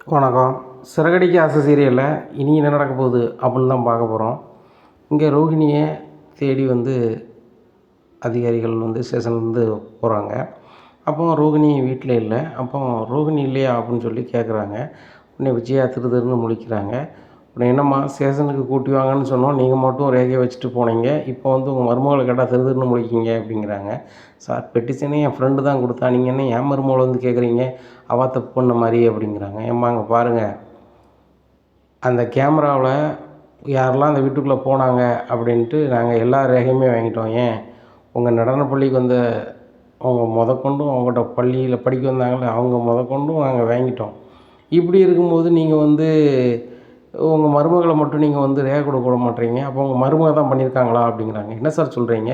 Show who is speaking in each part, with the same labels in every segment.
Speaker 1: வணக்கம். சிறகடிக்க ஆசை சீரியலில் இனி என்ன நடக்க போகுது அப்படின்னு தான் பார்க்க போகிறோம். இங்கே ரோகிணியை தேடி அதிகாரிகள் ஸ்டேஷன்லேருந்து போகிறாங்க. அப்போ ரோகிணி வீட்டில் இல்லை. அப்போ ரோகிணி இல்லையா அப்படின்னு சொல்லி கேட்குறாங்க. உடனே விஜயா திருன்னு முழிக்கிறாங்க. உடனே என்னம்மா ஸ்டேஷனுக்கு கூட்டி வாங்கன்னு சொன்னோம், நீங்கள் மட்டும் ரேகையை வச்சுட்டு போனீங்க, இப்போ உங்கள் மருமகளை கேட்டால் திருன்னு முழிக்கிங்க அப்படிங்கிறாங்க. சார் பெட்டிஷனே என் ஃப்ரெண்டு தான் கொடுத்தா, நீங்கள் என்ன என் மருமகளை கேட்குறீங்க, அவள் தப்பு பண்ண மாதிரி அப்படிங்கிறாங்க. ஏம்மா அங்கே பாருங்கள், அந்த கேமராவில் யாரெல்லாம் அந்த வீட்டுக்குள்ளே போனாங்க அப்படின்ட்டு நாங்கள் எல்லா ரேகையுமே வாங்கிட்டோம். ஏன் உங்கள் நடன பள்ளிக்கு அவங்க முதற்கொண்டும் அவங்கள்ட்ட பள்ளியில் படிக்க வந்தாங்களே அவங்க முதற்கொண்டும் நாங்கள் வாங்கிட்டோம். இப்படி இருக்கும்போது நீங்கள் உங்கள் மருமகளை மட்டும் நீங்கள் ரேகை கொடுக்க மாட்டேறீங்க, அப்போ உங்கள் மருமக தான் பண்ணியிருக்காங்களா அப்படிங்கிறாங்க. என்ன சார் சொல்கிறீங்க,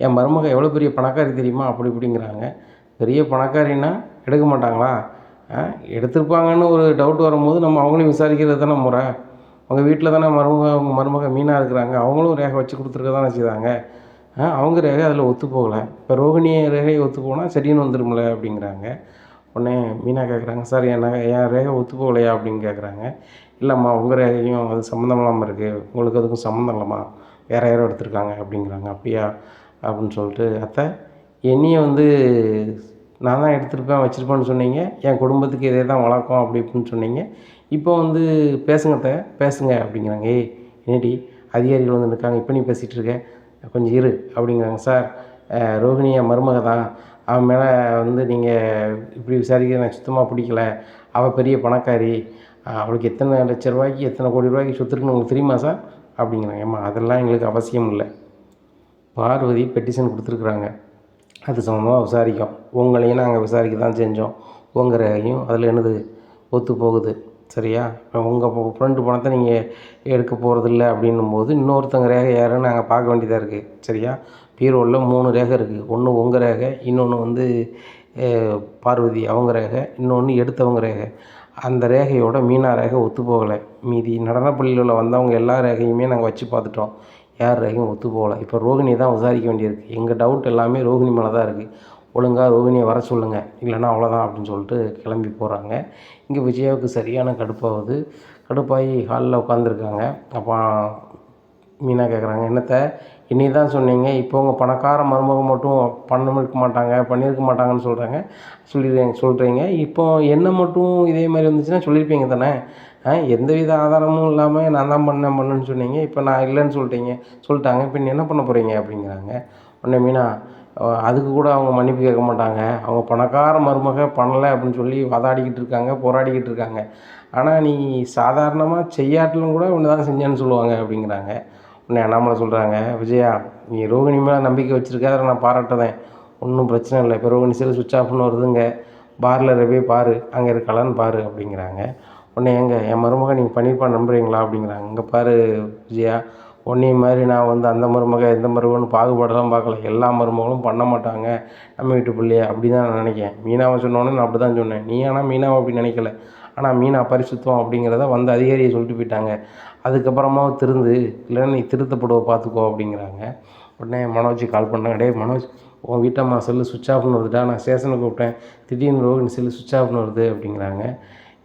Speaker 1: என் மருமக எவ்வளோ பெரிய பணக்காரி தெரியுமா அப்படி இப்படிங்கிறாங்க. பெரிய பணக்காரின்னா எடுக்க மாட்டாங்களா? எடுத்திருப்பாங்கன்னு ஒரு டவுட் வரும்போது நம்ம அவங்களையும் விசாரிக்கிறது தானே முறை. அவங்க வீட்டில் தானே உங்கள் மருமக மீனாக இருக்கிறாங்க, அவங்களும் ரேகை வச்சு கொடுத்துருக்க தானே செய்தாங்க. அவங்க ரேகை அதில் ஒத்து போகலை, இப்போ ரோகிணி ரேகையை ஒத்து போனால் சரின்னு வந்துடும்ல அப்படிங்கிறாங்க. உடனே மீனா கேட்குறாங்க, சார் என் ரேகை ஒத்து போகலையா அப்படின்னு கேட்குறாங்க. இல்லைம்மா உங்கள் ரேகையும் அது சம்மந்தம் இல்லாமல் இருக்குது, உங்களுக்கு அதுக்கும் சம்மந்தம் இல்லைம்மா, வேறு யாரோ எடுத்திருக்காங்க அப்படிங்கிறாங்க. அப்படியா அப்படின்னு சொல்லிட்டு, அத்தை என்னையை நான் தான் எடுத்திருப்பேன் வச்சுருப்பேன்னு சொன்னீங்க, என் குடும்பத்துக்கு இதே தான் வழக்கம் அப்படி இப்படின்னு சொன்னீங்க, இப்போ பேசுங்க அத்தை பேசுங்க அப்படிங்கிறாங்க. ஏய் என்னடி அதிகாரிகள் இருக்காங்க, இப்போ நீ பேசிகிட்டு இருக்க, கொஞ்சம் இரு அப்படிங்கிறாங்க. சார் ரோகிணி என் மருமக தான், அவன் மேலே நீங்கள் இப்படி விசாரிக்க எனக்கு சுத்தமாக பிடிக்கல, அவள் பெரிய பணக்காரி, அவளுக்கு எத்தனை லட்ச ரூபாய்க்கு எத்தனை கோடி ரூபாய்க்கு சொத்து இருக்குன்னு உங்களுக்கு தெரியுமா சார் அப்படிங்கிறாங்க. ஏம்மா அதெல்லாம் எங்களுக்கு அவசியம் இல்லை, பார்வதி பெட்டிஷன் கொடுத்துருக்குறாங்க, அது சம்மந்தமாக விசாரிக்கும், உங்களையும் நாங்கள் விசாரிக்க தான் செஞ்சோம், உங்கள் ரேகையும் அதில் என்னது ஒத்து போகுது சரியா. உங்கள் ஃப்ரெண்டு பணத்தை நீங்கள் எடுக்க போகிறதில்ல அப்படின்னும்போது இன்னொருத்தங்க ரேகை யாருன்னு நாங்கள் பார்க்க வேண்டியதாக இருக்குது சரியா. பீரோவில் 3 ரேகை இருக்குது, ஒன்று உங்கள் ரேகை, இன்னொன்று பார்வதி அவங்க ரேகை, இன்னொன்று எடுத்தவங்க ரேகை. அந்த ரேகையோட மீனா ரேகை ஒத்து போகலை. மீதி நடனப்பள்ளியில் வந்தவங்க எல்லா ரேகையுமே நாங்கள் வச்சு பார்த்துட்டோம், யார் ரேகையும் ஒத்து போகலை. இப்போ ரோகிணியை தான் விசாரிக்க வேண்டியிருக்கு. எங்கள் டவுட் எல்லாமே ரோகிணி மேலே தான் இருக்குது. ஒழுங்காக ரோகிணியை வர சொல்லுங்கள், இல்லைன்னா அவ்வளோதான் அப்படின்னு சொல்லிட்டு கிளம்பி போகிறாங்க. இங்கே விஜயாவுக்கு சரியான கடுப்பாகுது. கடுப்பாகி ஹாலில் உட்காந்துருக்காங்க. அப்போ மீனா கேட்குறாங்க, என்னத்தை இனி தான் சொன்னீங்க, இப்போ உங்கள் பணக்கார மருமக மட்டும் பண்ணிருக்க மாட்டாங்கன்னு சொல்கிறீங்க, இப்போ என்ன மட்டும் இதே மாதிரி வந்துச்சுன்னா சொல்லியிருப்பீங்க தானே. எந்தவித ஆதாரமும் இல்லாமல் நான் தான் பண்ணேன்னு சொன்னீங்க, இப்போ நான் இல்லைன்னு சொல்லிட்டாங்க, இப்போ என்ன பண்ண போகிறீங்க அப்படிங்கிறாங்க. உடனே மீனா, அதுக்கு கூட அவங்க மன்னிப்பு கேட்க மாட்டாங்க, அவங்க பணக்கார மருமக பண்ணலை அப்படின்னு சொல்லி போராடிக்கிட்டு இருக்காங்க, ஆனால் நீ சாதாரணமாக செய்யாட்டிலும் கூட ஒன்று தான் செஞ்சேன்னு சொல்லுவாங்க அப்படிங்கிறாங்க. உடனே அண்ணாமலை சொல்கிறாங்க, விஜயா நீ ரோகிணி மேலே நம்பிக்கை வச்சுருக்க, அதை நான் பாராட்டுறேன், ஒன்றும் பிரச்சனை இல்லை, இப்போ ரோகிணி செல் சுவிட்ச் ஆஃப்னு வருதுங்க, பார்லரை போய் பாரு, அங்கே இருக்கலான்னு பாரு அப்படிங்கிறாங்க. உடனே என் மருமக நீங்கள் பண்ணியிருப்பான்னு நம்புறீங்களா அப்படிங்கிறாங்க. இங்கே பாரு விஜயா, உன்னையும் மாதிரி நான் அந்த மருமக எந்த மருமகன்னு பாகுபாடெல்லாம் பார்க்கல, எல்லா மருமகளும் பண்ண மாட்டாங்க நம்ம வீட்டு பிள்ளைய அப்படி தான் நான் நினைக்கிறேன். மீனாவை சொன்னோன்னே நான் அப்படி தான் சொன்னேன், நீ ஆனால் மீனாவை அப்படி நினைக்கல, ஆனால் மீனா பரிசுத்தம் அப்படிங்கிறத அதிகாரியை சொல்லிட்டு போயிட்டாங்க, அதுக்கப்புறமா திருந்து, இல்லைன்னா நீ திருத்தப்படுவ பார்த்துக்கோ அப்படிங்கிறாங்க. உடனே மனோஜ் கால் பண்ணாங்க, டே மனோஜ் உன் வீட்டம்மா செல்லு சுவிட்ச் ஆஃப்னு வருதுடா, நான் ஸ்டேஷனுக்கு கூப்பிட்டேன், திடீர்னு ரோகிணி செல்லு சுவிட்ச் ஆஃப்னு வருது அப்படிங்கிறாங்க.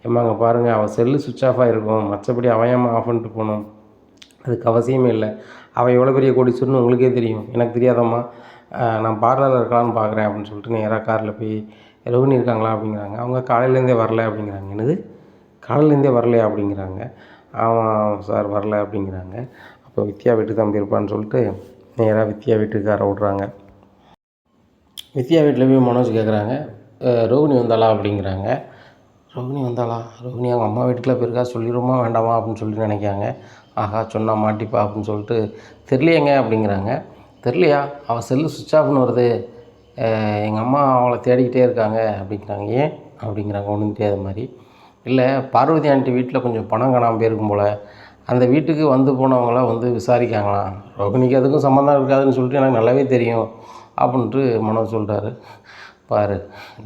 Speaker 1: ஏம்மாங்க பாருங்கள், அவள் செல்லு சுவிட்ச் ஆஃபாக இருக்கும், மற்றபடி அவன் ஆஃப் பண்ணிட்டு போகணும், அதுக்கு அவசியமே இல்லை, அவள் எவ்வளோ பெரிய கோடீஸ்வரன்னு உங்களுக்கே தெரியும், எனக்கு தெரியாதம்மா, நான் பார்லரில் இருக்கலான்னு பார்க்குறேன் அப்படின்னு சொல்லிட்டு நேராக காரில் போய் ரோகிணி இருக்காங்களா அப்படிங்கிறாங்க. அவங்க காலையிலேருந்தே வரல அப்படிங்கிறாங்க. என்னது காலையிலேருந்தே வரலையா அப்படிங்கிறாங்க. ஆமாம் சார் வரல அப்படிங்கிறாங்க. அப்போ வித்யா வீட்டுக்கு தான் போயிருப்பான்னு சொல்லிட்டு நேராக வித்யா வீட்டுக்கு காரை விட்றாங்க. வித்யா வீட்டில் போய் மனோஜ் கேட்குறாங்க, ரோகிணி வந்தாளா அப்படிங்கிறாங்க. ரோகிணி அவங்க அம்மா வீட்டுக்குள்ளே போயிருக்கா, சொல்லிடுமா வேண்டாமா அப்படின்னு சொல்லிட்டு நினைக்காங்க. ஆஹா சொன்னால் மாட்டிப்பா அப்படின்னு சொல்லிட்டு, தெரியலையேங்க அப்படிங்கிறாங்க. தெரியலையா, அவள் செல்லு சுவிட்ச் ஆஃப்னு வருது, எங்கள் அம்மா அவளை தேடிக்கிட்டே இருக்காங்க அப்படிங்கிறாங்க. ஏன் அப்படிங்கிறாங்க ஒன்றும் தெரியாத மாதிரி. இல்லை பார்வதி ஆண்டி வீட்டில் கொஞ்சம் பணம் காணாமல் போயிருக்கும் போல், அந்த வீட்டுக்கு போனவங்கள விசாரிக்காங்களாம், ரோகிணிக்கு அதுக்கும் சம்மந்தம் இருக்காதுன்னு சொல்லிட்டு எனக்கு நல்லாவே தெரியும் அப்படின்ட்டு மனோஜ் சொல்கிறாரு. பாரு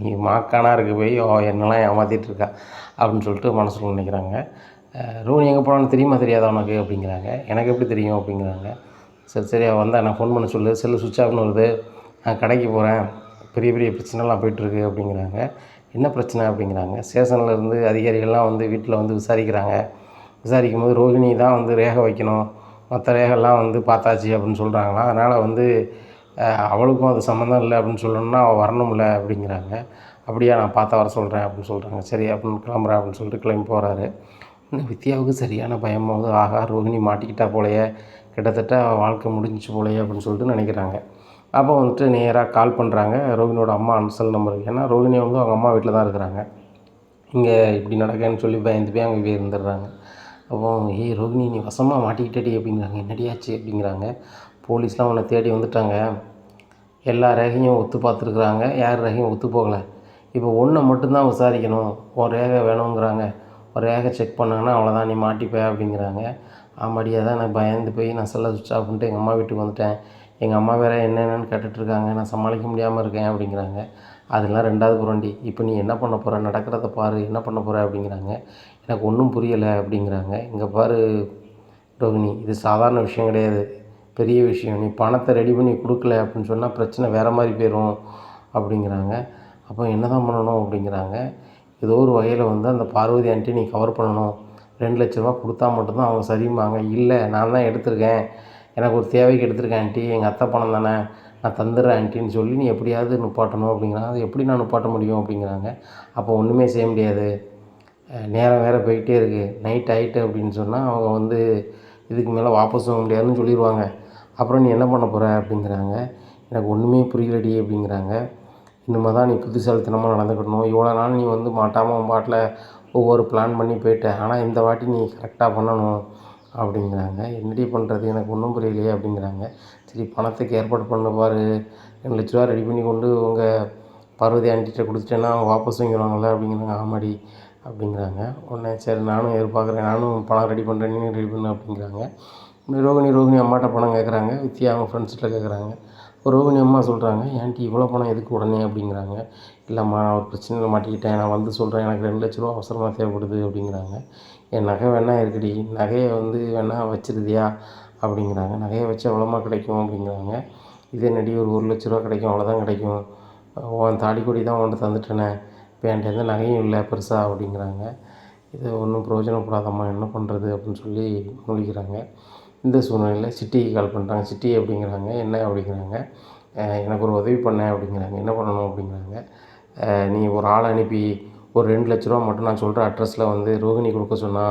Speaker 1: நீ மாக்கானாக இருக்க போய் என்னெல்லாம் ஏமாற்றிட்டுருக்கா அப்படின்னு சொல்லிட்டு மனசில் நினைக்கிறாங்க. ரோகிணி எங்கே போனான்னு தெரியுமா தெரியாதா உனக்கு அப்படிங்கிறாங்க. எனக்கு எப்படி தெரியும் அப்படிங்கிறாங்க. சரி வந்தால் நான் ஃபோன் பண்ண சொல்லு, செல்லு சுவிட்ச் ஆஃப்னு வருது, நான் கடைக்கு போகிறேன், பெரிய பிரச்சனைலாம் போயிட்டுருக்கு அப்படிங்கிறாங்க. என்ன பிரச்சனை அப்படிங்கிறாங்க. ஸ்டேஷன்லேருந்து அதிகாரிகள்லாம் வந்து வீட்டில் வந்து விசாரிக்கிறாங்க. விசாரிக்கும்போது ரோகிணி தான் வந்து ரேகை வைக்கணும், மற்ற ரேகைலாம் வந்து பார்த்தாச்சு அப்படின்னு சொல்கிறாங்களாம். அதனால் வந்து அவளுக்கும் அது சம்மந்தம் இல்லை அப்படின்னு சொல்லணும்னா அவள் வரணும்ல அப்படிங்கிறாங்க. அப்படியா, நான் பார்த்தா வர சொல்கிறேன் அப்படின்னு சொல்கிறாங்க. சரி அப்படின்னு கிளம்புறேன் அப்படின்னு சொல்லிட்டு கிளம்பி போகிறாரு. இன்னும் வித்யாவுக்கு சரியான பயமாகுது. ஆகா, ரோகிணி மாட்டிக்கிட்டா போலயே, கிட்டத்தட்ட அவள் வாழ்க்கை முடிஞ்சிச்சு போலயே அப்படின்னு சொல்லிட்டு நினைக்கிறாங்க. அப்போ வந்துட்டு நேராக கால் பண்ணுறாங்க ரோகிணியோட அம்மா செல் நம்பருக்கு. ஏன்னா ரோகிணி வந்து அவங்க அம்மா வீட்டில் தான் இருக்கிறாங்க. இங்கே இப்படி நடக்கன்னு சொல்லி பயந்து போய் அங்கே இருந்துடுறாங்க. அப்போ ஏய் ரோகிணி, நீ வசமாக மாட்டிக்கிட்டடி அப்படிங்கிறாங்க. என்னடி ஆச்சு அப்படிங்கிறாங்க. போலீஸ்லாம் உன்னை தேடி வந்துட்டாங்க, எல்லா ரேகையும் ஒத்து பார்த்துருக்குறாங்க, யார் ரேகையும் ஒத்து போகலை. இப்போ ஒன்றை மட்டும்தான் விசாரிக்கணும், உன் ரேகை வேணுங்கிறாங்க. ஒரு ரேகை செக் பண்ணாங்கன்னா அவ்வளோதான், நீ மாட்டிப்ப அப்படிங்கிறாங்க. ஆமாடி, அதான் எனக்கு பயந்து போய் நான் செல்லை சுவிட்ச் ஆஃப் பண்ணிட்டு எங்கள் அம்மா வீட்டுக்கு வந்துட்டேன். எங்கள் அம்மா வேறு என்னென்னு கேட்டுட்ருக்காங்க, நான் சமாளிக்க முடியாமல் இருக்கேன் அப்படிங்கிறாங்க. அதெல்லாம் ரெண்டாவது புரண்டி, இப்போ நீ என்ன பண்ண போகிற, நடக்கிறத பாரு, என்ன பண்ண போகிற அப்படிங்கிறாங்க. எனக்கு ஒன்றும் புரியலை அப்படிங்கிறாங்க. இங்கே பாரு ரோகிணி, இது சாதாரண விஷயம் கிடையாது, பெரிய விஷயம். நீ பணத்தை ரெடி பண்ணி கொடுக்கல அப்படின்னு சொன்னால் பிரச்சனை வேறு மாதிரி போயிடும் அப்படிங்கிறாங்க. அப்போ என்ன தான் பண்ணணும் அப்படிங்கிறாங்க. ஏதோ ஒரு வகையில் வந்து அந்த பார்வதி ஆண்ட்டி நீ கவர் பண்ணணும், 2,00,000 கொடுத்தா மட்டும்தான் அவங்க சரிம்பாங்க. இல்லை, நான் தான் எடுத்திருக்கேன், எனக்கு ஒரு தேவைக்கு எடுத்திருக்கேன் ஆண்ட்டி, எங்கள் அத்தை பணம் தானே, நான் தந்துடுறேன் ஆண்ட்டின்னு சொல்லி நீ எப்படியாவது நிப்பாட்டணும் அப்படிங்கிறாங்க. அது எப்படி நான் நிப்பாட்ட முடியும் அப்படிங்கிறாங்க. அப்போ ஒன்றுமே செய்ய முடியாது, நேரம் வேறு போயிட்டே இருக்குது, நைட் ஆகிட்டு அப்படின்னு சொன்னால் அவங்க வந்து இதுக்கு மேலே வாபஸ் வாங்க முடியாதுன்னு சொல்லிடுவாங்க. அப்புறம் நீ என்ன பண்ண போகிற அப்படிங்கிறாங்க. எனக்கு ஒன்றுமே புரியலடி அப்படிங்கிறாங்க. இனிமேல் தான் நீ புத்திசாலித்தனமாக நடந்துக்கணும், இவ்வளோ நாள் நீ வந்து மாட்டாமல் உன் பாட்டில் ஒவ்வொரு பிளான் பண்ணி போயிட்ட, ஆனால் இந்த வாட்டி நீ கரெக்டாக பண்ணணும் அப்படிங்கிறாங்க. என்னடி பண்ணுறது, எனக்கு ஒன்றும் புரியலையே அப்படிங்கிறாங்க. சரி, பணத்துக்கு ஏற்பாடு பண்ண பாரு, 2,00,000 ரெடி பண்ணி கொண்டு உங்கள் பார்வதி ஆண்டிகிட்ட கொடுத்துட்டேன்னா அவங்க வாபஸ் வாங்கிடுவாங்கள்ல அப்படிங்கிறாங்க. ஆமாடி அப்படிங்கிறாங்க. உடனே சரி நானும் எதிர்பார்க்குறேன், நானும் பணம் ரெடி பண்ணுறேன், நீ ரெடி பண்ணு அப்படிங்கிறாங்க. ரோகிணி அம்மாட்ட பணம் கேட்குறாங்க, வித்யா அவங்க ஃப்ரெண்ட்ஸ்கிட்ட கேட்குறாங்க. ரோகிணி அம்மா சொல்கிறாங்க, ஆண்ட்டி இவ்வளோ பணம் எதுக்கு உடனே அப்படிங்கிறாங்க. இல்லைம்மா, நான் ஒரு பிரச்சனையில் மாட்டிக்கிட்டேன், நான் வந்து சொல்கிறேன், எனக்கு 2,00,000 அவசரமாக தேவைப்படுது அப்படிங்கிறாங்க. என் நகை வேணா இருக்குடி, நகையை வந்து வேணா வச்சிருதியா அப்படிங்கிறாங்க. நகையை வச்சு எவ்வளோமா கிடைக்கும் அப்படிங்கிறாங்க. இதே நடி ஒரு 1,00,000 கிடைக்கும், அவ்வளோதான் கிடைக்கும், உன் தாடி கொடி தான் உன்கிட்ட தந்துட்டேனே, இப்போ என்கிட்ட எந்த நகையும் இல்லை பெருசாக அப்படிங்கிறாங்க. இது ஒன்றும் பிரயோஜனப்படாதம்மா, என்ன பண்ணுறது அப்படின்னு சொல்லி முழிக்கிறாங்க. இந்த சூழ்நிலையில் சிட்டிக்கு கால் பண்ணுறாங்க. சிட்டி அப்படிங்கிறாங்க. என்ன அப்படிங்கிறாங்க. எனக்கு ஒரு உதவி பண்ண அப்படிங்கிறாங்க. என்ன பண்ணணும் அப்படிங்கிறாங்க. நீ ஒரு ஆளை அனுப்பி ஒரு 2,00,000 மட்டும் நான் சொல்கிற அட்ரஸில் வந்து ரோகிணி கொடுக்க சொன்னா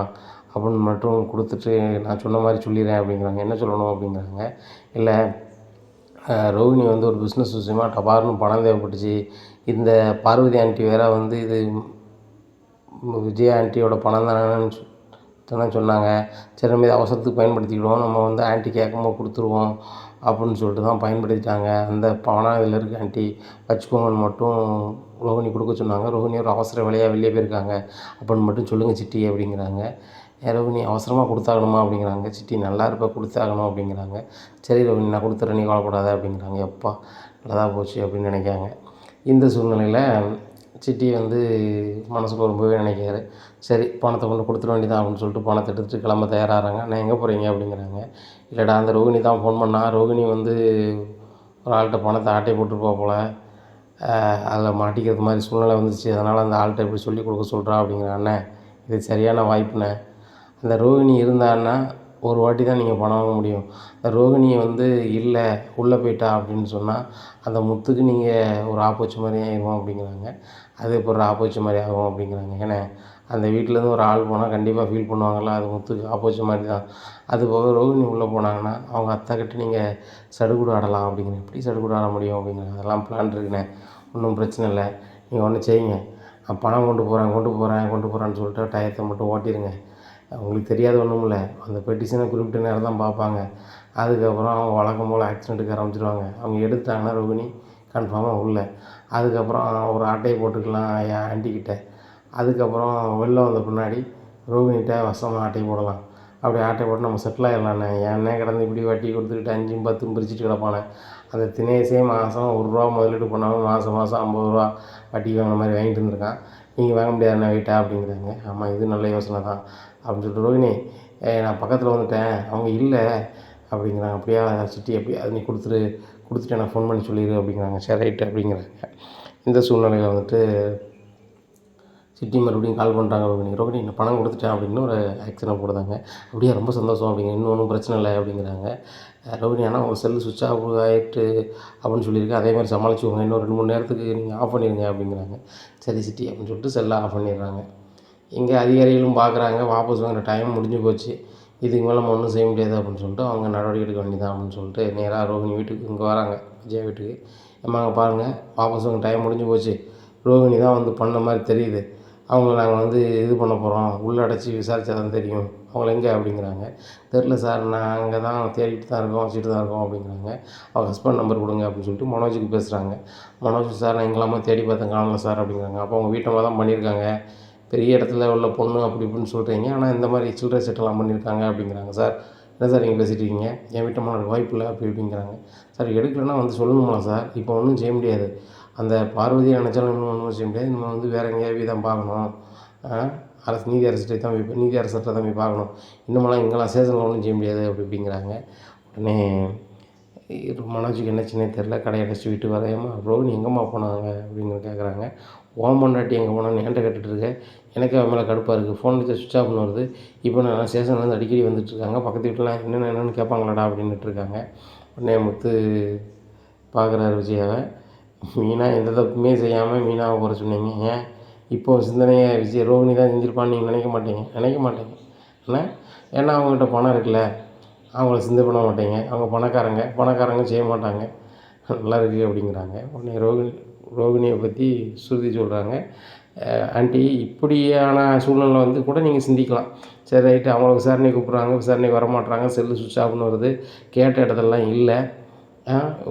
Speaker 1: அப்படின்னு மட்டும் கொடுத்துட்டு நான் சொன்ன மாதிரி சொல்லிடுறேன் அப்படிங்கிறாங்க. என்ன சொல்லணும் அப்படிங்கிறாங்க. இல்லை, ரோகிணி வந்து ஒரு பிஸ்னஸ் விஷயமா டபார்னு பணம் தேவைப்பட்டுச்சு, இந்த பார்வதி ஆண்ட்டி வேறு வந்து இது விஜயா ஆண்டியோட பணம் தானே சொன்னாங்க, சரி நம்ம இதை அவசரத்துக்கு பயன்படுத்திக்கிடுவோம், நம்ம வந்து ஆண்ட்டி கேட்கும்போது கொடுத்துருவோம் அப்படின்னு சொல்லிட்டு தான் பயன்படுத்திட்டாங்க, அந்த பணம் இதில் இருக்குது ஆண்ட்டி வச்சுக்கோங்கன்னு மட்டும் ரோகிணி கொடுக்க சொன்னாங்க. ரோகிணி ஒரு அவசர வேலையாக வெளியே போயிருக்காங்க அப்படின்னு மட்டும் சொல்லுங்கள் சிட்டி அப்படிங்கிறாங்க. ரோகிணி அவசரமாக கொடுத்தாகணுமா அப்படிங்கிறாங்க. சிட்டி நல்லா இருப்ப கொடுத்தாகணும் அப்படிங்கிறாங்க. சரி ரோகிணி, நான் கொடுத்துட்றேன், நீ கவலைப்படாத அப்படிங்கிறாங்க. எப்பா நல்லதாக போச்சு அப்படின்னு நினைக்காங்க. இந்த சூழ்நிலையில் சிட்டி வந்து மனசுக்கு ரொம்பவே நினைக்கிறாரு. சரி, பணத்தை கொண்டு கொடுத்துட வேண்டியதான் அப்படின்னு சொல்லிட்டு பணத்தை எடுத்துகிட்டு கிளம்ப தயாராகிறாங்க. நான் எங்கே போகிறீங்க அப்படிங்கிறாங்க. இல்லைடா, அந்த ரோகிணி தான் ஃபோன் பண்ணா, ரோகிணி வந்து ஒரு ஆள்கிட்ட பணத்தை ஆட்டை போட்டுருப்பா போல், அதில் மாட்டிக்கிறது மாதிரி சூழ்நிலை வந்துச்சு, அதனால் அந்த ஆள்கிட்ட எப்படி சொல்லி கொடுக்க சொல்கிறா அப்படிங்கிறான். அண்ணன், இது சரியான வாய்ப்புண்ணே, அந்த ரோகிணி இருந்தான்னா ஒரு வாட்டி தான் நீங்கள் பணம் வாங்க முடியும். அந்த ரோகிணி வந்து இல்லை, உள்ளே போயிட்டா அப்படின்னு சொன்னால் அந்த முத்துக்கு நீங்கள் ஒரு ஆப்போச்சு மாதிரி ஆயிடுவோம் அப்படிங்கிறாங்க. அது இப்போ ஒரு ஆப்போச்சு மாதிரி ஆகும் அப்படிங்கிறாங்க. ஏன்னா அந்த வீட்டிலேருந்து ஒரு ஆள் போனால் கண்டிப்பாக ஃபீல் பண்ணுவாங்கள்ல, அது முத்துக்கு ஆப்போச்சு மாதிரி தான். அதுபோக ரோகிணி உள்ளே போனாங்கன்னா அவங்க அத்தைக்கிட்ட நீங்கள் சடுகுடு ஆடலாம் அப்படிங்கிறேன். எப்படி சடுகுடு ஆட முடியும் அப்படிங்கிறாங்க. அதெல்லாம் பிளான் இருக்குண்ணே, ஒன்றும் பிரச்சனை இல்லை, நீங்கள் ஒன்று செய்யுங்க, நான் பணம் கொண்டு போகிறேன்னு சொல்லிட்டு டயத்தை மட்டும் ஓட்டிடுங்க. அவங்களுக்கு தெரியாது ஒன்றும் இல்லை, அந்த பெட்டிஷனை குறிப்பிட்ட நேரம் தான் பார்ப்பாங்க. அதுக்கப்புறம் அவங்க வழக்கம் போல் ஆக்சிடெண்ட்டுக்கு ஆரம்பிச்சிடுவாங்க. அவங்க எடுத்துட்டாங்கன்னா ரோகிணி கன்ஃபார்மாக உள்ள. அதுக்கப்புறம் ஒரு ஆட்டையை போட்டுக்கலாம் என் ஆண்டிக்கிட்ட. அதுக்கப்புறம் வெளில வந்த பின்னாடி ரோகிணிகிட்ட வசமாக ஆட்டையை போடலாம். அப்படி ஆட்டையை போட்டு நம்ம செட்டில் ஆகிடலாண்ணே. ஏன்னே கிடந்து இப்படி வட்டி கொடுத்துக்கிட்டு 5 10 பிரிச்சுட்டு கிடப்பானே. அந்த தினேஷே மாதம் ₹1 முதலீடு பண்ணாமல் மாதம் 50 வட்டிக்கு வாங்கின மாதிரி வாங்கிட்டு இருந்திருக்கான். நீங்கள் வாங்க முடியாதுண்ணே வெயிட்டா அப்படிங்கிறாங்க. ஆமாம், இது நல்ல யோசனை தான் அப்படின்னு சொல்லிட்டு ரோகிணி, நான் பக்கத்தில் வந்துட்டேன், அவங்க இல்லை அப்படிங்கிறாங்க. அப்படியா சிட்டி, எப்படியா அது நீ கொடுத்துட்டு எனக்கு ஃபோன் பண்ணி சொல்லிடு அப்படிங்கிறாங்க. சரி ரைட்டு அப்படிங்கிறாங்க. இந்த சூழ்நிலையில் வந்துட்டு சிட்டி மறுபடியும் கால் பண்ணுறாங்க ரோகிணி. ரோகிணி நான் பணம் கொடுத்துட்டேன் அப்படின்னு ஒரு ஆக்ஷனை போடுதாங்க. அப்படியே ரொம்ப சந்தோஷம் அப்படிங்க. இன்னும் ஒன்றும் பிரச்சனை இல்லை அப்படிங்கிறாங்க. ரோகிணி ஆனால் உங்கள் செல்லு சுவிட்ச் ஆஃப் ஆகிட்டு அப்படின்னு சொல்லியிருக்கேன். அதேமாதிரி சமாளிச்சுக்கோங்க. இன்னும் 2 மணி நேரத்துக்கு நீங்கள் ஆஃப் பண்ணிடுங்க அப்படிங்கிறாங்க. சரி சிட்டி அப்படின்னு சொல்லிட்டு செல்லை ஆஃப் பண்ணிடுறாங்க. இங்கே அதிகாரிகளும் பார்க்குறாங்க. வாபஸ் வாங்குற டைம் முடிஞ்சு போச்சு. இதுக்கு மேலே நம்ம ஒன்றும் செய்ய முடியாது அப்படின்னு சொல்லிட்டு அவங்க நடவடிக்கை எடுக்க வேண்டியதான் அப்படின்னு சொல்லிட்டு நேராக ரோகிணி வீட்டுக்கு இங்கே வராங்க. விஜயா வீட்டுக்கு. அம்மாங்க பாருங்கள், வாபஸ் வாங்க டைம் முடிஞ்சு போச்சு. ரோகிணி தான் வந்து பண்ண மாதிரி தெரியுது. அவங்கள நாங்கள் வந்து இது பண்ண போகிறோம். உள்ளே அடைச்சி விசாரித்தா தான் தெரியும். அவங்கள எங்கே அப்படிங்கிறாங்க. தெரில சார், நாங்கள் தான் தேடிட்டு தான் இருக்கோம், வச்சுட்டு தான் இருக்கோம் அப்படிங்கிறாங்க. அவங்க ஹஸ்பண்ட் நம்பர் கொடுங்க அப்படின்னு சொல்லிட்டு மனோஜுக்கு பேசுகிறாங்க. மனோஜ் சார் நான் எங்கெல்லாமா தேடி பார்த்தேன் காணல சார் அப்படிங்கிறாங்க. அப்போ அவங்க வீட்டம்மா தான் பண்ணியிருக்காங்க. பெரிய இடத்துல உள்ள பொண்ணு அப்படி இப்படின்னு சொல்கிறீங்க. ஆனால் இந்த மாதிரி சில்லறை செட்டெல்லாம் பண்ணியிருக்காங்க அப்படிங்கிறாங்க. சார் என்ன சார் நீங்கள் பேசிகிட்டு இருக்கீங்க? என் வீட்டம்மா எனக்கு வாய்ப்பு இல்லை அப்படி இப்படிங்கிறாங்க. சார் எடுக்கலைன்னா வந்து சொல்லணுமா சார்? இப்போ ஒன்றும் செய்ய முடியாது. அந்த பார்வதியை நினச்சாலும் இன்னும் ஒன்றும் செய்ய முடியாது. நம்ம வந்து வேறு எங்கேயாவது தான் பார்க்கணும். நீதி அரசர்கிட்ட தான் போய் நீதி அரசர்கிட்ட தான் போய் பார்க்கணும். இன்னுமெல்லாம் இங்கெல்லாம் சேஷனில் ஒன்றும் செய்ய முடியாது அப்படி இப்படிங்கிறாங்க. உடனே மனோஜுக்கு என்ன சின்னே தெரில. கடையை அடைச்சி வீட்டு வரையாமல் ரோகிணி எங்கேம்மா போனாங்க அப்படின்னு கேட்குறாங்க. ஓம் பொண்டாட்டி எங்கே போனான்னு என்கிட்ட கேட்டுட்ருக்கேன். எனக்கு அவன் மேலே கடுப்பாக இருக்குது. ஃபோன் அடிச்சா சுவிட்ச் ஆஃப்னு வருது. இப்போ நான் ஸ்டேஷன்லேருந்து அடிக்கடி வந்துட்டுருக்காங்க. பக்கத்து வீட்டிலாம் என்னென்னு கேட்பாங்களாடா அப்படின்னுட்டுருக்காங்க. உடனே முத்து பார்க்குறாரு விஜயாவை. மீனா எந்த தப்புமே செய்யாமல் மீனாவை போகிற சொன்னீங்க. ஏன் இப்போது சிந்தனையை ரோகிணி தான் செஞ்சுருப்பான்னு நீங்கள் நினைக்க மாட்டீங்க? ஆனால் ஏன்னா அவங்ககிட்ட பணம் இருக்குல்ல, அவங்கள சிந்தை பண்ண மாட்டீங்க. அவங்க பணக்காரங்க செய்ய மாட்டாங்க. நல்லா இருக்குது அப்படிங்கிறாங்க. உடனே ரோகிணியை பற்றி ஸ்ருதி சொல்கிறாங்க. ஆண்டி இப்படியான சூழ்நிலை வந்து கூட நீங்கள் சிந்திக்கலாம். சரி ரைட்டு, அவங்கள விசாரணை கூப்பிட்றாங்க, விசாரணைக்கு வரமாட்றாங்க, செல்லு சுவிட்ச் ஆஃப்னு வருது, கேட்ட இடத்துலலாம் இல்லை.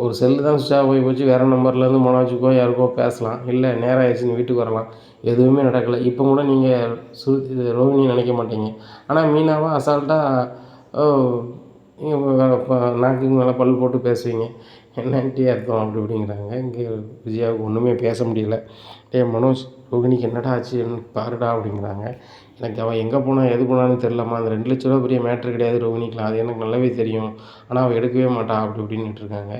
Speaker 1: ஒரு செல்லு தான் சுவிட்ச் ஆஃப் ஆகி போச்சு. வேறு நம்பர்லேருந்து மனோஜுக்கோ யாருக்கோ பேசலாம். இல்லை நேரம் ஆயிடுச்சுன்னு வீட்டுக்கு வரலாம். எதுவுமே நடக்கலை. இப்போ கூட நீங்கள் ரோகிணி நினைக்க மாட்டீங்க. ஆனால் மீனாவை அசால்ட்டாக நீங்கள் நாக்குக்கு மேலே பல் போட்டு பேசுவீங்க. என்னன்ட்டு அர்த்தம் அப்படி இப்படிங்கிறாங்க. இங்கே விஜயாவுக்கு ஒன்றுமே பேச முடியல. மனோஜ், ரோகிணிக்கு என்னடா ஆச்சு பாருடா அப்படிங்கிறாங்க. எனக்கு அவள் எங்கே போனா எது போனான்னு தெரிலம்மா. அந்த 2 லட்ச ரூபா பெரிய மேட்ரு கிடையாது ரோகிணிக்கலாம். அது எனக்கு நல்லாவே தெரியும். ஆனால் அவள் எடுக்கவே மாட்டா அப்படி இப்படின்னுட்டு இருக்காங்க.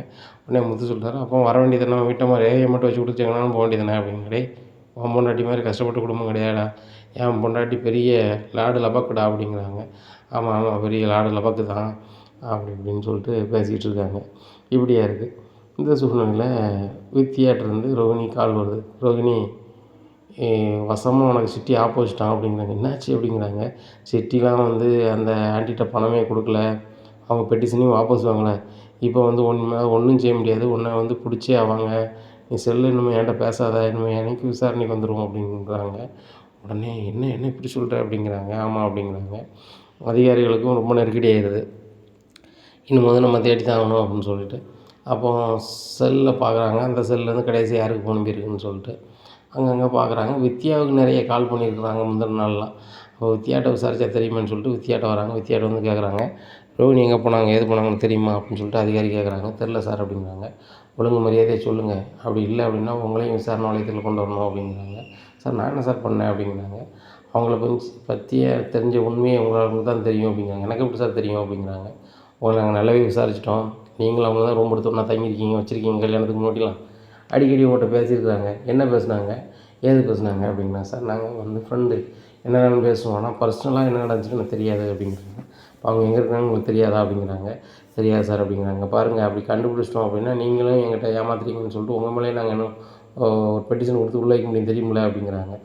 Speaker 1: உடனே முத்து சொல்கிறாரு, அப்போ வர வேண்டியதானே வீட்டை மாதிரி ரேகையை மட்டும் வச்சு கொடுத்து எங்கனாலும் போக வேண்டியதானே அப்படிங்கிறே. உன் பொண்டாட்டி மாதிரி கஷ்டப்பட்ட குடும்பம் கிடையாடா. என் பொண்டாட்டி பெரிய லாடு லபக்குடா அப்படிங்கிறாங்க. ஆமாம் பெரிய லாடு லபக்கு தான் அப்படி இப்படின்னு சொல்லிட்டு பேசிகிட்டு இருக்காங்க. இப்படியா இருக்குது. இந்த சூழ்நிலையில் வித்தியாட்டிருந்து ரோகிணி கால் வருது. ரோகிணி வசமாக உனக்கு சிட்டி ஆப்போசிட்டான் அப்படிங்கிறாங்க. என்னாச்சு அப்படிங்கிறாங்க. சிட்டிலாம் வந்து அந்த ஆண்டிகிட்ட பணமே கொடுக்கல, அவங்க பெட்டிஷனையும் வாபஸ் வாங்கலை. இப்போ வந்து ஒன்றும் செய்ய முடியாது. உன்னை வந்து பிடிச்சே ஆவாங்க. நீ செல்லு இனிமேல் என்கிட்ட பேசாத, இனிமேல் எனக்கு விசாரணைக்கு வந்துடும் அப்படிங்கிறாங்க. உடனே என்ன இப்படி சொல்கிற அப்படிங்கிறாங்க. ஆமாம் அப்படிங்கிறாங்க. அதிகாரிகளுக்கும் ரொம்ப நெருக்கடி ஆயிடுது. இன்னும் நம்ம தேடி தான் ஆகணும் அப்படின்னு சொல்லிட்டு அப்போது செல்லில் பார்க்குறாங்க. அந்த செல்லேருந்து கடைசி யாருக்கு ஃபோன் போயிருக்குன்னு சொல்லிட்டு அங்கங்கே பார்க்குறாங்க. வித்யாவுக்கு நிறைய கால் பண்ணியிருக்கிறாங்க முந்தின நாள்லாம். அப்போ வித்யாட்ட விசாரித்தா தெரியுமான்னு சொல்லிட்டு வித்யாட்ட வராங்க. வித்யாட்ட வந்து கேட்குறாங்க, ரோகிணி எங்கே போனாங்க ஏது போனாங்கன்னு தெரியுமா அப்படின்னு சொல்லிட்டு அதிகாரி கேட்குறாங்க. தெரில சார் அப்படிங்கிறாங்க. ஒழுங்கு மரியாதையை சொல்லுங்கள், அப்படி இல்லை அப்படின்னா உங்களையும் விசாரணை வளையத்தில் கொண்டு வரணும் அப்படிங்கிறாங்க. சார் நான் என்ன சார் பண்ணேன் அப்படிங்கிறாங்க. அவங்கள பற்றிய தெரிஞ்ச உண்மையை உங்களுக்கு தான் தெரியும் அப்படிங்கிறாங்க. எனக்கு எப்படி சார் தெரியும் அப்படிங்கிறாங்க. உங்களை நாங்கள் நல்லாவே விசாரிச்சிட்டோம். நீங்களும் அவங்க தான் ரூம் எடுத்து நான் தங்கியிருக்கீங்க, வச்சுருக்கீங்க. கல்யாணத்துக்கு முன்னாடிலாம் அடிக்கடி உங்கள்கிட்ட பேசியிருக்காங்க. என்ன பேசுனாங்க, ஏது பேசுனாங்க அப்படின்னா. சார் நாங்கள் வந்து ஃப்ரெண்டு, என்னென்னு பேசுவோம். ஆனால் பர்சனலாக என்ன நடந்துச்சுன்னு எனக்கு தெரியாது அப்படிங்கிறாங்க. அவங்க எங்கே இருக்காங்கன்னு உங்களுக்கு தெரியாதா அப்படிங்கிறாங்க. தெரியாது சார் அப்படிங்கிறாங்க. பாருங்கள், அப்படி கண்டுபிடிச்சிட்டோம் அப்படின்னா நீங்களும் எங்கிட்ட ஏமாத்துறீங்கன்னு சொல்லிட்டு உங்கள் மேலே நாங்கள் இன்னும் ஒரு பெட்டிஷன் கொடுத்து உள்ளே வைக்க முடியும் தெரியுமில்ல அப்படிங்கிறாங்க.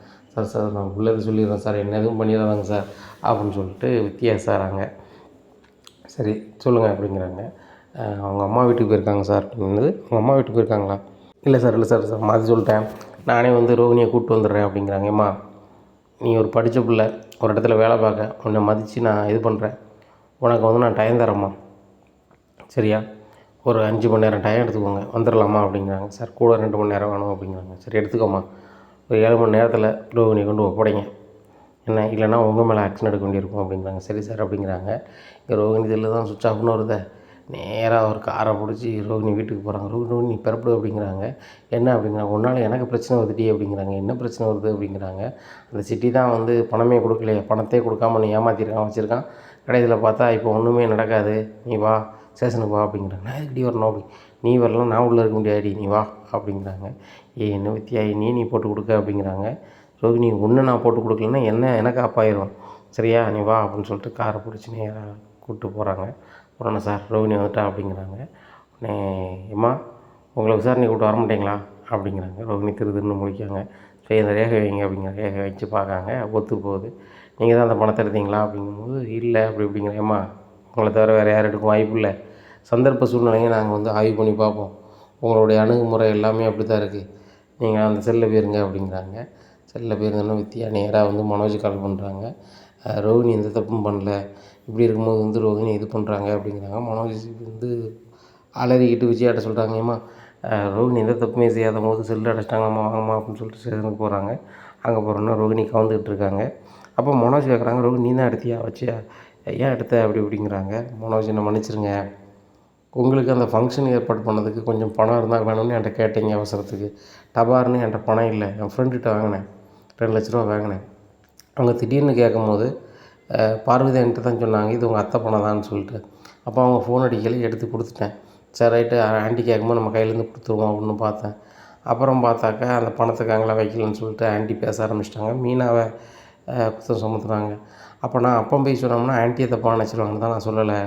Speaker 1: சார் நான் உள்ளதை சொல்லிடுறேன் சார், என்ன எதுவும் பண்ணிடாதாங்க சார் அப்படின்னு சொல்லிட்டு வித்தியாசாராங்க. சரி சொல்லுங்கள் அப்படிங்கிறாங்க. அவங்க அம்மா வீட்டுக்கு போயிருக்காங்க சார் அப்படிங்கிறது. அவங்க அம்மா வீட்டுக்கு போயிருக்காங்களா? இல்லை சார் மாற்றி சொல்லிட்டேன். நானே வந்து ரோகிணியை கூப்பிட்டு வந்துடுறேன் அப்படிங்கிறாங்க. அம்மா நீ ஒரு படித்த பிள்ளை, ஒரு இடத்துல வேலை பார்க்க, உன்னை மதித்து நான் இது பண்ணுறேன். உனக்கு வந்து நான் டைம் தரேம்மா, சரியா? ஒரு 5 மணி நேரம் டைம் எடுத்துக்கோங்க, வந்துடலாமா அப்படிங்கிறாங்க. சார் கூட 2 மணி நேரம் வேணும் அப்படிங்கிறாங்க. சரி எடுத்துக்கோம்மா, ஒரு 7 மணி நேரத்தில் ரோகிணியை கொண்டு ஒப்படைங்க, என்ன இல்லைன்னா உங்கள் மேலே ஆக்ஷன் எடுக்க வேண்டியிருக்கும் அப்படிங்கிறாங்க. சரி சார் அப்படிங்கிறாங்க. இங்கே ரோகிணி செல்லு தான் சுவிட்ச் ஆஃப்னு வருது. நேராக ஒரு காரை பிடிச்சி ரோகிணி வீட்டுக்கு போகிறாங்க. ரோகிணி நீ பிறப்பு அப்படிங்கிறாங்க. என்ன அப்படிங்கிறாங்க. ஒன்றால் எனக்கு பிரச்சனை வருதுடி அப்படிங்கிறாங்க. என்ன பிரச்சனை வருது அப்படிங்கிறாங்க. அந்த சிட்டி தான் வந்து பணமே கொடுக்கலையே, பணத்தையே கொடுக்காம நீ ஏமாற்றிருக்கான் வச்சுருக்கான். கடைசியில் பார்த்தா இப்போ ஒன்றுமே நடக்காது, நீ வா ஸ்டேஷனுக்கு வா அப்படிங்கிறாங்க. நான் எதுக்கடி வரணும் அப்படி, நீ வரலாம் நான் உள்ளே இருக்க முடியாடி, நீ வா அப்படிங்கிறாங்க. என்ன வித்தியா நீ போட்டு கொடுக்க அப்படிங்கிறாங்க. ரோகிணி ஒன்று நான் போட்டு கொடுக்கலன்னா எனக்கு ஆப்பாயிரும், சரியா நீ வா அப்படின்னு சொல்லிட்டு காரை பிடிச்சி நேராக கூப்பிட்டு போகிறாங்க. உடனே சார் ரோகிணி வந்துட்டா அப்படிங்கிறாங்க. உடனே எம்மா உங்களை விசாரணை கூப்பிட்டு வர மாட்டீங்களா அப்படிங்கிறாங்க. ரோகிணி திருன்னு முழிக்காங்க. சரி இந்த ரேகை வைங்க அப்படிங்கிற ரேகை வச்சு பார்க்காங்க. ஒத்து போகுது. நீங்கள் தான் அந்த பணத்தை எடுத்தீங்களா அப்படிங்கும்போது இல்லை அப்படி இப்படிங்கிற. ஏம்மா உங்களை தவிர வேறு யார் எடுக்கும் வாய்ப்பு இல்லை, சந்தர்ப்ப சூழ்நிலையை நாங்கள் ஆய்வு பண்ணி பார்ப்போம், உங்களுடைய அணுகுமுறை எல்லாமே அப்படி தான் இருக்குது, நீங்கள் அந்த செல்லில் போயிருங்க அப்படிங்கிறாங்க. செல்லில் போயிருந்தோன்னா வித்தியா நேராக மனோஜ் கால் பண்ணுறாங்க. ரோகிணி எந்த தப்பும் பண்ணல, இப்படி இருக்கும்போது ரோகிணி இது பண்ணுறாங்க அப்படிங்கிறாங்க. மனோஜ் அலறிக்கிட்டு விஜயாட்ட சொல்கிறாங்க, ஏம்மா ரோகிணி எந்த தப்புமே செய்யாத போது செல்லு அடைச்சிட்டாங்கம்மா, வாங்கம்மா அப்படின்னு சொல்லிட்டு ஸ்டேஷனுக்கு போகிறாங்க. அங்கே போகிறோன்னா ரோகிணி கவுந்துக்கிட்டு இருக்காங்க. அப்போ மனோஜ் கேட்குறாங்க, ரோகிணி நீ தான் எடுத்தியா வச்சியா, ஏன் எடுத்த அப்படி இப்படிங்கிறாங்க. மனோஜ் என்ன மன்னிச்சிருங்க, உங்களுக்கு அந்த ஃபங்க்ஷன் ஏற்பாடு பண்ணதுக்கு கொஞ்சம் பணம் இருந்தால் வேணும்னு என்கிட்ட கேட்டீங்க அவசரத்துக்கு, டபார்னு என்கிட்ட பணம் இல்லை, என் ஃப்ரெண்டுகிட்ட வாங்கினேன், 2 லட்ச ரூபா வாங்கினேன். அவங்க திடீர்னு கேட்கும்போது பார்வதி என்கிட்ட தான் சொன்னாங்க இது உங்கள் அத்தை பணம் தான்னு சொல்லிட்டு. அப்போ அவங்க ஃபோன் அடிக்கல, எடுத்து கொடுத்துட்டேன். சரி ரைட்டு ஆண்டி கேட்கும்போது நம்ம கையிலேருந்து கொடுத்துருவோம் அப்படின்னு பார்த்தேன். அப்புறம் பார்த்தாக்கா அந்த பணத்துக்கு அங்கே வைக்கலன்னு சொல்லிட்டு ஆண்டி பேச ஆரம்பிச்சிட்டாங்க. மீனாவை குற்றம் சுமத்துறாங்க. அப்போ நான் அப்போ போய் சொன்னோம்னா ஆண்டியை தப்பாக நினச்சிருவாங்கன்னு தான் நான் சொல்லலை,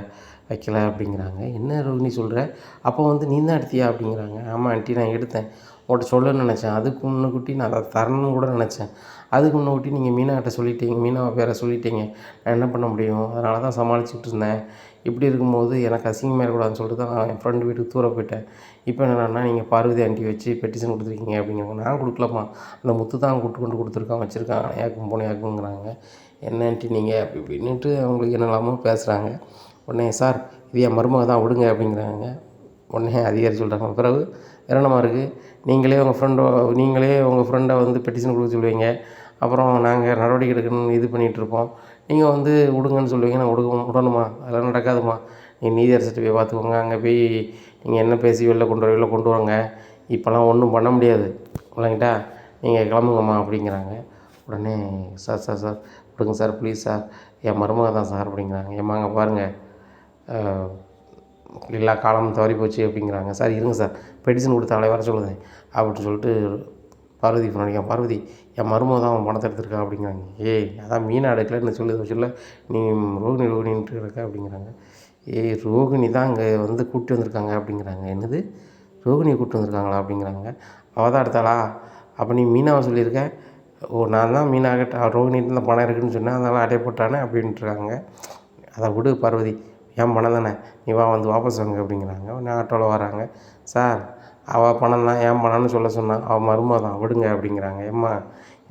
Speaker 1: வைக்கலை அப்படிங்கிறாங்க. என்ன ரோகிணி சொல்கிற, அப்போ நீ தான் எடுத்தியா அப்படிங்கிறாங்க. ஆமாம் ஆண்டி நான் எடுத்தேன், உங்கள்கிட்ட சொல்லணும்னு நினச்சேன், அதுக்கு முன்னுக்குட்டி நான் அதை தரணும்னு கூட நினச்சேன், அதுக்கு முன்னுக்குட்டி நீங்கள் மீனாக்கிட்ட சொல்லிட்டீங்க, மீனாவை பேரை சொல்லிட்டீங்க, நான் என்ன பண்ண முடியும், அதனால தான் சமாளிச்சுட்டு இருந்தேன். இப்படி இருக்கும்போது எனக்கு அசிங்கமாக இருக்கக்கூடாதுன்னு சொல்லிட்டு தான் நான் என் ஃப்ரெண்டு வீட்டுக்கு தூர போயிட்டேன். இப்போ என்னன்னா நீங்கள் பார்வதி ஆண்டி வச்சு பெட்டிஷன் கொடுத்துருக்கீங்க அப்படிங்கிறாங்க. நான் கொடுக்கலம்மா, அந்த முத்து தான் கொண்டு கொடுத்துருக்கான் வச்சுருக்கான், ஏக்கும் போன ஏக்குங்கிறாங்க. என்ன ஆண்டி நீங்கள் அப்படி இப்படின்னுட்டு அவங்களுக்கு என்னெல்லாமோ பேசுகிறாங்க. உடனே சார் இது என் மருமக தான் விடுங்க அப்படிங்கிறாங்க. உடனே அதிகாரி சொல்கிறாங்க, பிறகு வேறு என்னமா இருக்குது, நீங்களே உங்கள் ஃப்ரெண்டை பெட்டிஷன் கொடுக்க சொல்லுவீங்க, அப்புறம் நாங்கள் நடவடிக்கை எடுக்கணும்னு இது பண்ணிகிட்ருப்போம், நீங்கள் விடுங்கன்னு சொல்லுவீங்க, நான் விடணுமா, அதெல்லாம் நடக்காதுமா, நீங்கள் நீதியரசர்கிட்ட போய் பார்த்துக்கோங்க, அங்கே போய் நீங்கள் என்ன பேசி வெளில கொண்டு வாங்க, இப்போல்லாம் ஒன்றும் பண்ண முடியாது இல்லைங்கிட்டா, நீங்கள் கிளம்புங்கம்மா அப்படிங்கிறாங்க. உடனே சார் விடுங்க சார் ப்ளீஸ் சார், என் மருமக தான் சார் அப்படிங்கிறாங்க. ஏம்மாங்க பாருங்கள் எல்லா காலமும் தவறி போச்சு அப்படிங்கிறாங்க. சார் இருங்க சார் பெட்டிஷன் கொடுத்த அவளை வர சொல்லுது அப்படின்னு சொல்லிட்டு பார்வதி ஃபோன் அடிக்கான். பார்வதி என் மருமக தான் அவன் பணத்தை எடுத்துருக்கா அப்படிங்கிறாங்க. ஏய் அதான் மீனா எடுக்கலன்னு சொல்ல நீ ரோகிணின்ட்டு இருக்க அப்படிங்கிறாங்க. ஏய் ரோகிணி தான் அங்கே கூப்பிட்டு வந்திருக்காங்க அப்படிங்கிறாங்க. என்னது ரோகிணியை கூப்பிட்டு வந்திருக்காங்களா அப்படிங்கிறாங்க. அவள் தான் எடுத்தாளா, அப்போ நீ மீனாவை சொல்லியிருக்க, ஓ நான் தான் மீனாகிட்ட ரோகிணிட்டு இந்த பணம் இருக்குதுன்னு சொன்னேன், அதனால் அடைய போட்டானே அப்படின்ட்டுருக்காங்க. அதை விடு பார்வதி, என் பணம் தானே, நீ வாபஸ் வாங்க அப்படிங்கிறாங்க. உடனே ஆட்டோவில் வராங்க. சார் அவள் பணம் தான் என் பணம்னு சொன்னான், அவள் மருமக தான் விடுங்க அப்படிங்கிறாங்க. ஏம்மா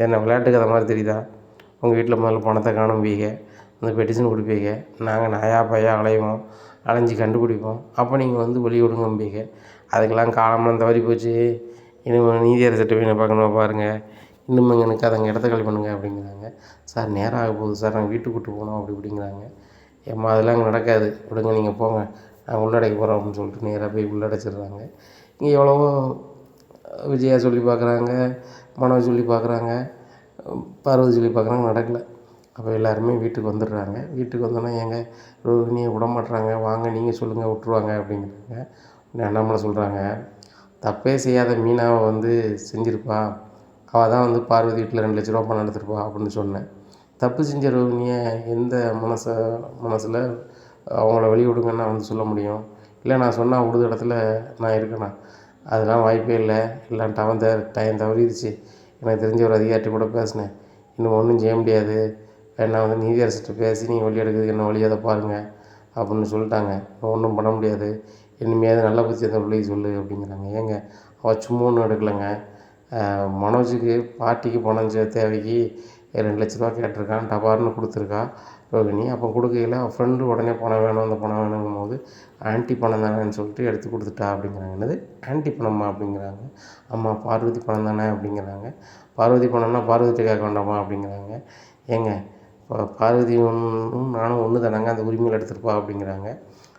Speaker 1: என்ன விளையாட்டுக்கு அதை மாதிரி தெரியுதா, உங்கள் வீட்டில் முதல்ல பணத்தை காணும்பீங்க, பெட்டிஷன் கொடுப்பீங்க, நாங்கள் நாயா பையா அலைவோம், அலைஞ்சி கண்டுபிடிப்போம், அப்போ நீங்கள் வெளியே விடுங்கம்பீங்க, அதுக்கெல்லாம் காலமெல்லாம் தவறி போச்சு, இன்னும் நீதியரசர்கிட்ட போய் பார்க்கணும் பாருங்கள், இன்னும் எனக்கு அதங்க இடத்த காலி பண்ணுங்க அப்படிங்கிறாங்க. சார் நேரம் ஆக போகுது சார், நாங்கள் வீட்டுக்கு கூப்பிட்டு போகணும் அப்படி இப்படிங்கிறாங்க. ஏம்மா அதெல்லாம் அங்கே நடக்காது, விடுங்க நீங்கள் போங்க, நாங்கள் உள்ளடைக்க போகிறோம் அப்படின்னு சொல்லிட்டு நேராக போய் உள்ளடைச்சிடுறாங்க. இங்கே எவ்வளவோ விஜயா சொல்லி பார்க்குறாங்க, மனோஜ் சொல்லி பார்க்குறாங்க, பார்வதி சொல்லி பார்க்குறாங்க, நடக்கலை. அப்போ எல்லாருமே வீட்டுக்கு வந்துடுறாங்க. வீட்டுக்கு வந்தோன்னா ஏங்க ரோகிணியை விட மாட்டுறாங்க, வாங்க நீங்கள் சொல்லுங்கள் விட்ருவாங்க அப்படிங்கிறாங்க. அண்ணாமலை சொல்கிறாங்க, தப்பே செய்யாத மீனாவை செஞ்சுருப்பா, அவள் தான் பார்வதி வீட்டில் 2 லட்ச ரூபா பணம் எடுத்துருப்பா அப்படின்னு சொன்னேன். தப்பு செஞ்ச ரோகிணியை எந்த மனசில் அவங்கள வெளியே விடுங்கன்னா சொல்ல முடியும், இல்லை நான் சொன்னால் விடுத இடத்துல நான் இருக்கேனா, அதெல்லாம் வாய்ப்பே இல்லை, இல்லான்ட்டு அவன் டைம் தவறிடுச்சு, எனக்கு தெரிஞ்ச ஒரு அதிகாரிட்ட கூட பேசினேன், இன்னும் ஒன்றும் செய்ய முடியாது, நான் நீதியரசர்கிட்ட பேசி நீங்கள் வழி எடுக்கிறதுக்கு என்ன வழி அதை பாருங்கள் அப்படின்னு சொல்லிட்டாங்க, ஒன்றும் பண்ண முடியாது, இனிமேல் நல்ல புத்தி அந்த பிள்ளைக்கு சொல்லு அப்படிங்கிறாங்க. ஏங்க அவள் சும்மா ஒன்றும் எடுக்கலைங்க, மனோஜுக்கு பார்ட்டிக்கு பணம் தேவைக்கு 2 லட்ச ரூபா கேட்டிருக்கான், டபார்னு கொடுத்துருக்கா ரோகிணி. அப்போ கொடுக்கையில் அவன் ஃப்ரெண்டு உடனே பணம் வேணும், அந்த பணம் வேணுங்கும் போது ஆன்ட்டி பணம் தானேன்னு சொல்லிட்டு எடுத்து கொடுத்துட்டா அப்படிங்கிறாங்க. என்னது ஆன்ட்டி பணமா அப்படிங்கிறாங்க. ஆமாம் பார்வதி பணம் தானே அப்படிங்கிறாங்க. பார்வதி பணம்னா பார்வதிட்ட கேட்க வேண்டாமா அப்படிங்கிறாங்க. ஏங்க இப்போ பார்வதி நானும் ஒன்று தானாங்க, அந்த உரிமையில் எடுத்துருப்பா அப்படிங்கிறாங்க.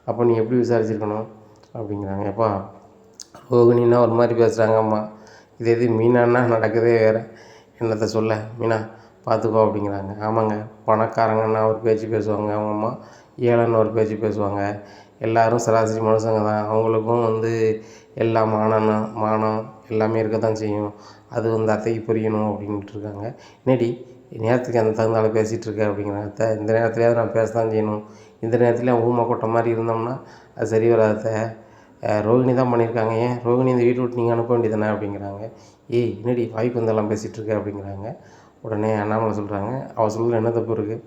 Speaker 1: அப்போ நீ எப்படி விசாரிச்சிருக்கணும் அப்படிங்கிறாங்க. எப்பா ரோகிணின்னா ஒரு மாதிரி பேசுகிறாங்க அம்மா, இது மீனான்னா நடக்கதே வேறு, என்னத்தை சொல்ல, மீனா பார்த்துக்கோ அப்படிங்கிறாங்க. ஆமாங்க பணக்காரங்கன்னா ஒரு பேச்சு பேசுவாங்க, அவங்க அம்மா ஏழைன்னு ஒரு பேச்சு பேசுவாங்க, எல்லோரும் சராசரி மனுஷங்க தான், அவங்களுக்கும் எல்லாம் மானம் எல்லாமே இருக்க தான் செய்யும். அது வந்து அத்தைக்கு புரியணும் அப்படின்ட்டுருக்காங்க. என்னடி நேரத்துக்கு அந்த தகுந்தால பேசிகிட்டு இருக்க அப்படிங்கிறாங்க. அத்தை இந்த நேரத்துலையாவது நான் பேச தான் செய்யணும். இந்த நேரத்துலையும் ஊமை கொட்டை மாதிரி இருந்தோம்னா அது சரி வராது அத்தை. ரோகிணி தான் பண்ணியிருக்காங்க. ஏன் ரோகிணி இந்த வீட்டை விட்டு நீங்கள் அனுப்ப வேண்டியதானே அப்படிங்கிறாங்க. ஏய் என்னடி வாய்க்கு வந்தெல்லாம் பேசிகிட்டு இருக்க அப்படிங்கிறாங்க. உடனே அண்ணாமலை சொல்கிறாங்க, அவள் சொல்ல என்ன தப்பு இருக்குது?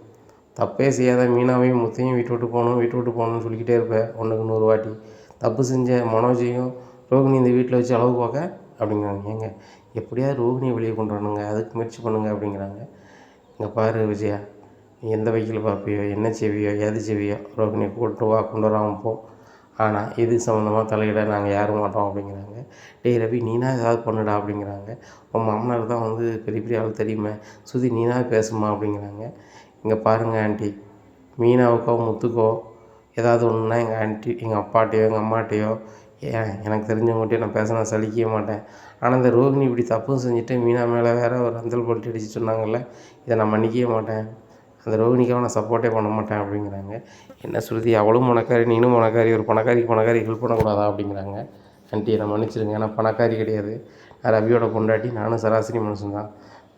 Speaker 1: தப்பே செய்யாத மீனாவையும் முத்தையும் வீட்டை விட்டு போகணும் வீட்டை விட்டு போகணும்னு சொல்லிக்கிட்டே இருப்பேன் 1க்கு 100 வாட்டி. தப்பு செஞ்ச மனோஜையும் ரோகிணி இந்த வீட்டில் வச்சு அளவு பார்க்க அப்படிங்கிறாங்க. ஏங்க எப்படியாவது ரோகிணியை வெளியே கொண்டு வரணுங்க, அதுக்கு முயற்சி பண்ணுங்க அப்படிங்கிறாங்க. இங்கே பாரு விஜயா, நீ எந்த வகையில் பார்ப்பியோ என்ன செய்வியோ எது செய்வியோ ரோகிணியை கூப்பிட்டு வா கொண்டு வராமல் போ. ஆனால் இது சம்மந்தமாக தலையிட நாங்கள் யாரும் மாட்டோம் அப்படிங்கிறாங்க. டேய் ரவி நீனா ஏதாவது பண்ணுடா அப்படிங்கிறாங்க. உன் மாமனார் தான் வந்து பெரிய பெரிய ஆள் தெரியுமே, சுதி நீனா பேசுமா அப்படிங்கிறாங்க. இங்கே பாருங்கள் ஆண்டி, மீனாவுக்கோ முத்துக்கோ ஏதாவது ஒன்றுனா எங்கள் ஆண்டி எங்கள் அப்பாட்டையோ எங்கள் அம்மாட்டையோ ஏன் எனக்கு தெரிஞ்சவங்ககிட்டயோ நான் பேச நான் சலிக்கவே மாட்டேன். ஆனால் இந்த ரோகிணி இப்படி தப்பும் செஞ்சுட்டு மீனா மேலே வேறு ஒரு அஞ்சல் போட்டு அடிச்சு சொன்னாங்கல்ல, இதை நான் மன்னிக்கவே மாட்டேன். அந்த ரோகிணிக்காக நான் சப்போர்ட்டே பண்ண மாட்டேன் அப்படிங்கிறாங்க. என்ன ஸ்ருதி அவளும் பணக்காரி நீனும் பணக்காரி, ஒரு பணக்காரி ஹெல்ப் பண்ணக்கூடாதா அப்படிங்கிறாங்க. ஆண்டி என்னை மன்னிச்சிடுங்க, நான் பணக்காரி கிடையாது. நான் ரவியோட பொண்டாட்டி, நானும் சராசரி மனுஷன் தான்.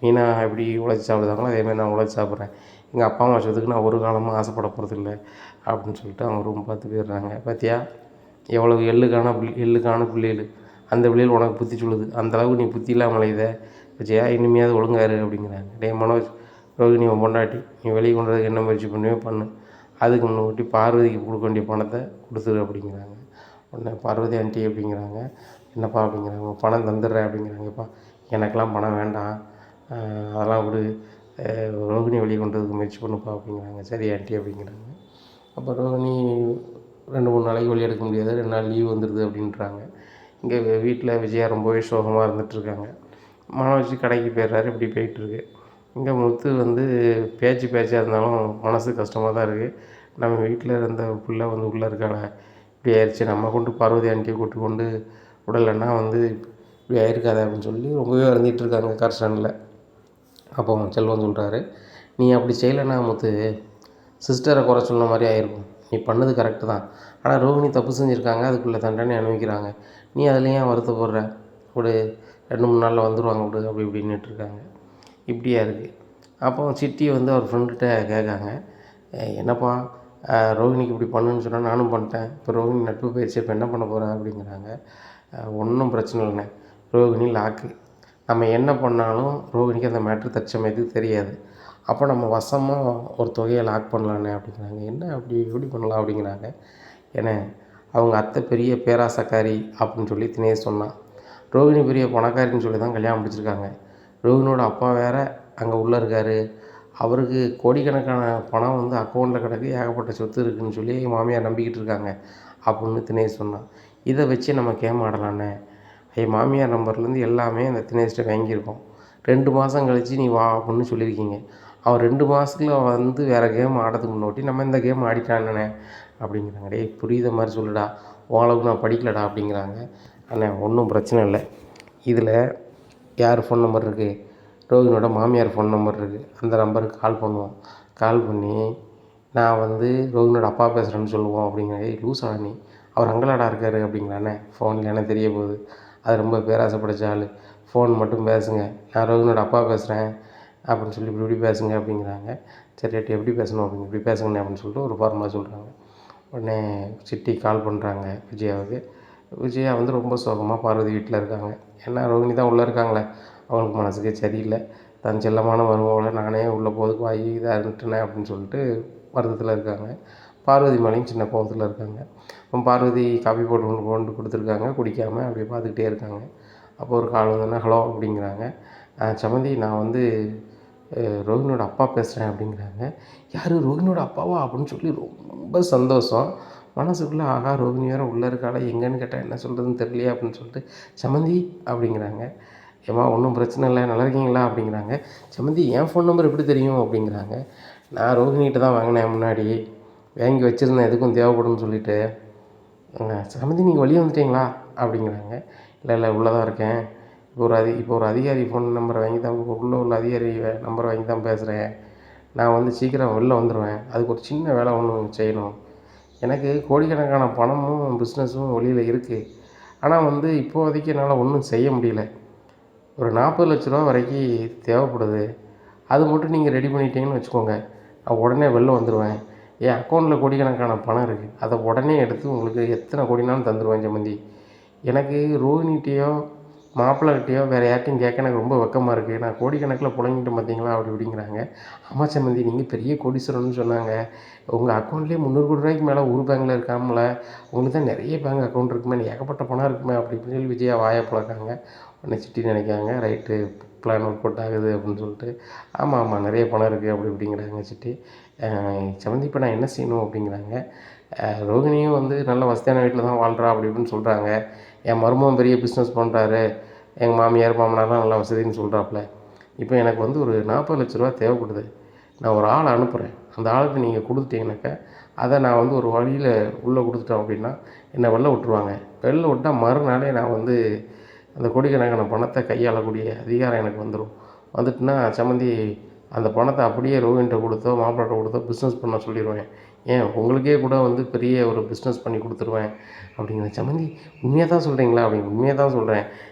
Speaker 1: மீனா எப்படி உழைச்சி சாப்பிடுதாங்களோ அதேமாதிரி நான் உழைச்சி சாப்பிட்றேன். எங்கள் அப்பா அம்மா சொத்துக்கு நான் ஒரு காலமும் ஆசைப்பட போகிறதில்ல அப்படின்னு சொல்லிட்டு அவங்க ரூம் பார்த்து போயிடுறாங்க. பார்த்தியா எவ்வளோ எள்ளுக்கான பிள்ளைகள், அந்த பிள்ளைகள் உனக்கு புத்தி சொல்லுது, அந்தளவுக்கு நீ புத்தி இல்லாமல் இதை விஜயா இனிமையாவது ஒழுங்காரு அப்படிங்கிறாங்க. டேய் மனோஜ், ரோகிணி உன் பொண்டாட்டி, நீ வெளியே கொண்டு வரதுக்கு என்ன முயற்சி பண்ணுவே பண்ணு, அதுக்கு முன்னாடி பார்வதிக்கு கொடுக்க வேண்டிய பணத்தை கொடுத்துரு அப்படிங்கிறாங்க. உடனே பார்வதி ஆண்டி அப்படிங்கிறாங்க. என்னப்பா அப்படிங்கிறாங்க. பணம் தந்துடுறேன் அப்படிங்கிறாங்கப்பா. எனக்கெலாம் பணம் வேண்டாம், அதெல்லாம் விடு, ரோகிணி வெளியே கொண்டு வரதுக்கு முயற்சி பண்ணுப்பா அப்படிங்கிறாங்க. சரி ஆண்டி அப்படிங்கிறாங்க. அப்போ ரோகிணி 2-3 நாளைக்கு வெளியே எடுக்க முடியாது, 2 நாள் லீவ் வந்துடுது அப்படின்றாங்க. இங்கே வீட்டில் விஜயா ரொம்பவே சோகமாக இருந்துகிட்ருக்காங்க. மனோஜ் கடைக்கு போயிடுறாரு. இப்படி போயிட்டுருக்கு. இங்கே முத்து வந்து பேச்சாக இருந்தாலும் மனசு கஷ்டமாக தான் இருக்குது. நம்ம வீட்டில் இருந்த பிள்ளை வந்து உள்ளே இருக்காள, இப்படி ஆயிடுச்சு, நம்ம கொண்டு பார்வதி ஆண்டியை கொண்டு விடலைன்னா வந்து இப்படி ஆயிருக்காது அப்படின்னு சொல்லி ரொம்பவே வருந்திட்டுருக்காங்க கர்ஷனில். அப்போ செல்வம் சொல்கிறாரு, நீ அப்படி செய்யலைன்னா முத்து சிஸ்டரை குறை சொன்ன மாதிரி ஆயிருக்கும். நீ பண்ணது கரெக்டு தான், ஆனால் ரோகிணி தப்பு செஞ்சுருக்காங்க, அதுக்குள்ளே தண்டனை அனுபவிக்கிறாங்க. நீ அதில் ஏன் வருத்தப்படுற? ஒரு 2-3 நாளில் வந்துடுவாங்க விடு அப்படி இப்படின்னுட்டுருக்காங்க. இப்படியா இருக்குது. அப்போ சிட்டி வந்து அவர் ஃப்ரெண்டுகிட்ட கேட்காங்க, என்னப்பா ரோகிணிக்கு இப்படி பண்ணுன்னு சொன்னால் நானும் பண்ணிட்டேன், இப்போ ரோகிணி நட்பு போயிடுச்சு, இப்போ என்ன பண்ண போகிறேன் அப்படிங்கிறாங்க. ஒன்றும் பிரச்சனை இல்லைண்ணே, ரோகிணி லாக்கு, நம்ம என்ன பண்ணாலும் ரோகிணிக்கு அந்த மேட்ரு தற்சமயத்துக்கு தெரியாது. அப்போ நம்ம வசமாக ஒரு தொகையை லாக் பண்ணலாண்ணே அப்படிங்கிறாங்க. என்ன அப்படி எப்படி பண்ணலாம் அப்படிங்கிறாங்க. ஏன்னா அவங்க அத்தை பெரிய பேராசக்காரி அப்படின்னு சொல்லி தினேஷ் சொன்னான். ரோகிணி பெரிய பணக்காரின்னு சொல்லி தான் கல்யாணம் முடிச்சிருக்காங்க. ரோகிணியோட அப்பா வேறு அங்கே உள்ளே இருக்கார், அவருக்கு கோடிக்கணக்கான பணம் வந்து அக்கௌண்ட்டில் கிடக்கு, ஏகப்பட்ட சொத்து இருக்குதுன்னு சொல்லி மாமியார் நம்பிக்கிட்டு இருக்காங்க அப்படின்னு தினேஷ் சொன்னான். இதை வச்சு நம்ம கேம் ஆடலாண்ணே. என் மாமியார் நம்பர்லேருந்து எல்லாமே அந்த தினேஷ்கிட்ட வாங்கியிருக்கோம். 2 மாதம் கழித்து நீ வா அப்படின்னு சொல்லியிருக்கீங்க. அவன் 2 மாதத்துல வந்து வேறு கேம் ஆடுறதுக்கு முன்னாடி நம்ம இந்த கேம் ஆடிட்டானே அப்படிங்கிறாங்க. டேய் புரியுத மாதிரி சொல்லுடா, ஓரளவுக்கு நான் படிக்கலடா அப்படிங்கிறாங்க. அண்ணே ஒன்றும் பிரச்சனை இல்லை, இதில் யார் ஃபோன் நம்பர் இருக்குது, ரோகிணியோட மாமியார் ஃபோன் நம்பர் இருக்குது, அந்த நம்பருக்கு கால் பண்ணுவோம். கால் பண்ணி நான் வந்து ரோகிணியோட அப்பா பேசுகிறேன்னு சொல்லுவோம் அப்படிங்கிறாங்க. ஏய் லூசாடா நீ, அவர் அங்கலாடா இருக்கார் அப்படிங்கிறானே. ஃபோனில் எனக்கு தெரிய போகுது, அது ரொம்ப பேராசைப்படைச்ச ஆள், ஃபோன் மட்டும் பேசுங்க, நான் ரோகிணியோட அப்பா பேசுகிறேன் அப்படின்னு சொல்லி இப்படி பேசுங்க அப்படிங்கிறாங்க. சரி ரைட்டு எப்படி பேசணும் அப்படிங்க, இப்படி பேசுங்கண்ணே அப்படின்னு சொல்லிட்டு ஒரு ஃபார்முலா சொல்கிறாங்க. உடனே சிட்டி கால் பண்ணுறாங்க விஜயாவுக்கு. விஜயா வந்து ரொம்ப சோகமாக பார்வதி வீட்டில் இருக்காங்க. ஏன்னா ரோகிணி தான் உள்ளே இருக்காங்களே, அவங்களுக்கு மனசுக்கே சரியில்லை, தன் செல்லமான மருமகளை நானே உள்ளே போகிறதுக்கு வாங்கி இதாக இருந்துட்டேனே அப்படின்னு சொல்லிட்டு வருத்தத்தில் இருக்காங்க. பார்வதி மேலேயும் சின்ன கோபத்தில் இருக்காங்க. அப்போ பார்வதி காஃபி போட்டு கொண்டு கொடுத்துருக்காங்க, குடிக்காமல் அப்படியே பார்த்துக்கிட்டே இருக்காங்க. அப்போ ஒரு கால் வந்தோன்னா ஹலோ அப்படிங்கிறாங்க. சம்மந்தி நான் வந்து ரோகிணியோட அப்பா பேசுகிறேன் அப்படிங்கிறாங்க. யார் ரோகிணியோட அப்பாவா அப்படின்னு சொல்லி ரொம்ப சந்தோஷம். மனசுக்குள்ளே ஆகா ரோகிணி வேறு உள்ளே இருக்காளா, எங்கேன்னு கேட்டால் என்ன சொல்கிறதுன்னு தெரியலையே அப்படின்னு சொல்லிட்டு சம்மந்தி அப்படிங்கிறாங்க. ஏம்மா ஒன்றும் பிரச்சனை இல்லை, நல்லா இருக்கீங்களா அப்படிங்கிறாங்க. சம்மந்தி என் ஃபோன் நம்பர் எப்படி தெரியும் அப்படிங்கிறாங்க. நான் ரோகிணிகிட்ட தான் வாங்கினேன், முன்னாடி வாங்கி வச்சுருந்தேன், எதுக்கும் தேவைப்படும்னு சொல்லிவிட்டு. சம்மந்தி நீங்கள் வெளியே வந்துட்டீங்களா அப்படிங்கிறாங்க. இல்லை உள்ளே தான் இருக்கேன், இப்போ ஒரு அதிகாரி ஃபோன் நம்பரை வாங்கி தான் உள்ள அதிகாரி நம்பரை வாங்கி தான் பேசுகிறேன். நான் வந்து சீக்கிரம் வெளில வந்துடுவேன், அதுக்கு ஒரு சின்ன வேலை ஒன்று செய்யணும். எனக்கு கோடிக்கணக்கான பணமும் பிஸ்னஸும் வெளியில் இருக்குது, ஆனால் வந்து இப்போதைக்கு என்னால் ஒன்றும் செய்ய முடியல. ஒரு 40,00,000 வரைக்கும் தேவைப்படுது. அது மட்டும் நீங்கள் ரெடி பண்ணிட்டீங்கன்னு வச்சுக்கோங்க, நான் உடனே வெளில வந்துடுவேன். என் அக்கௌண்ட்டில் கோடிக்கணக்கான பணம் இருக்குது. அதை உடனே எடுத்து உங்களுக்கு எத்தனை கோடினாலும் தந்துடுவேன் சம்மந்தி. எனக்கு ரோஹிணிகிட்டயோ மாப்பிள்ளைகிட்டயோ வேறு யார்ட்டையும் கேட்க எனக்கு ரொம்ப வெட்கமா இருக்குது. நான் கோடிக்கணக்கில் புழங்கிட்டேன் பார்த்தீங்களா அப்படி இப்படிங்கிறாங்க. ஆமாம் சம்மந்தி, நீங்கள் பெரிய கோடீஸ்வரன்னு சொன்னாங்க. உங்கள் அக்கௌண்ட்லேயே 300 கோடி ரூபாய்க்கு மேலே ஊர் பேங்கில் இருக்காமல, உங்களுக்கு தான் நிறைய பேங்க் அக்கௌண்ட் இருக்குமே, ஏகப்பட்ட பணம் இருக்குமே அப்படி இப்படின்னு சொல்லி விஜயா வாயை பிளக்காங்க. உடனே சிட்டி நினைக்காங்க, ரைட்டு பிளான் ஒர்க் அவுட் ஆகுது அப்படின்னு சொல்லிட்டு. ஆமாம் ஆமாம் நிறைய பணம் இருக்குது அப்படி இப்படிங்கிறாங்க சிட்டி. சம்மந்தி இப்போ நான் என்ன செய்யணும் அப்படிங்கிறாங்க. ரோகிணியும் வந்து நல்ல வசதியான வீட்டில் தான் வாழ்கிறா அப்படி இப்படின்னு சொல்கிறாங்க. என் மருமகன் பெரிய பிஸ்னஸ் பண்ணுறாரு, எங்கள் மாமியார் மாமனார்லாம் நல்லா வசதின்னு சொல்கிறாப்புல. இப்போ எனக்கு வந்து ஒரு 40,00,000 தேவைப்படுது. நான் ஒரு ஆளை அனுப்புகிறேன். அந்த ஆளுக்கு நீங்கள் கொடுத்துட்டீங்கன்னாக்கா அதை நான் வந்து ஒரு வழியில் உள்ளே கொடுத்துட்டோம் அப்படின்னா என்னை வெளில விட்ருவாங்க. வெளில விட்டா மறுநாளே நான் வந்து அந்த கோடிக்கணக்கான பணத்தை கையாளக்கூடிய அதிகாரம் எனக்கு வந்துடும். வந்துட்டுனா சம்மந்தி அந்த பணத்தை அப்படியே ரோஹின்கிட்ட கொடுத்தோ மாப்பிள்ளைகிட்ட கொடுத்தோ பிஸ்னஸ் பண்ண சொல்லிடுவேன். ஏன் உங்களுக்கே கூட வந்து பெரிய ஒரு பிஸ்னஸ் பண்ணி கொடுத்துருவேன் அப்படிங்கிற. சம்மந்தி உண்மையாக தான் சொல்கிறீங்களா அப்படின்னு. உண்மையாக தான் சொல்கிறேன்,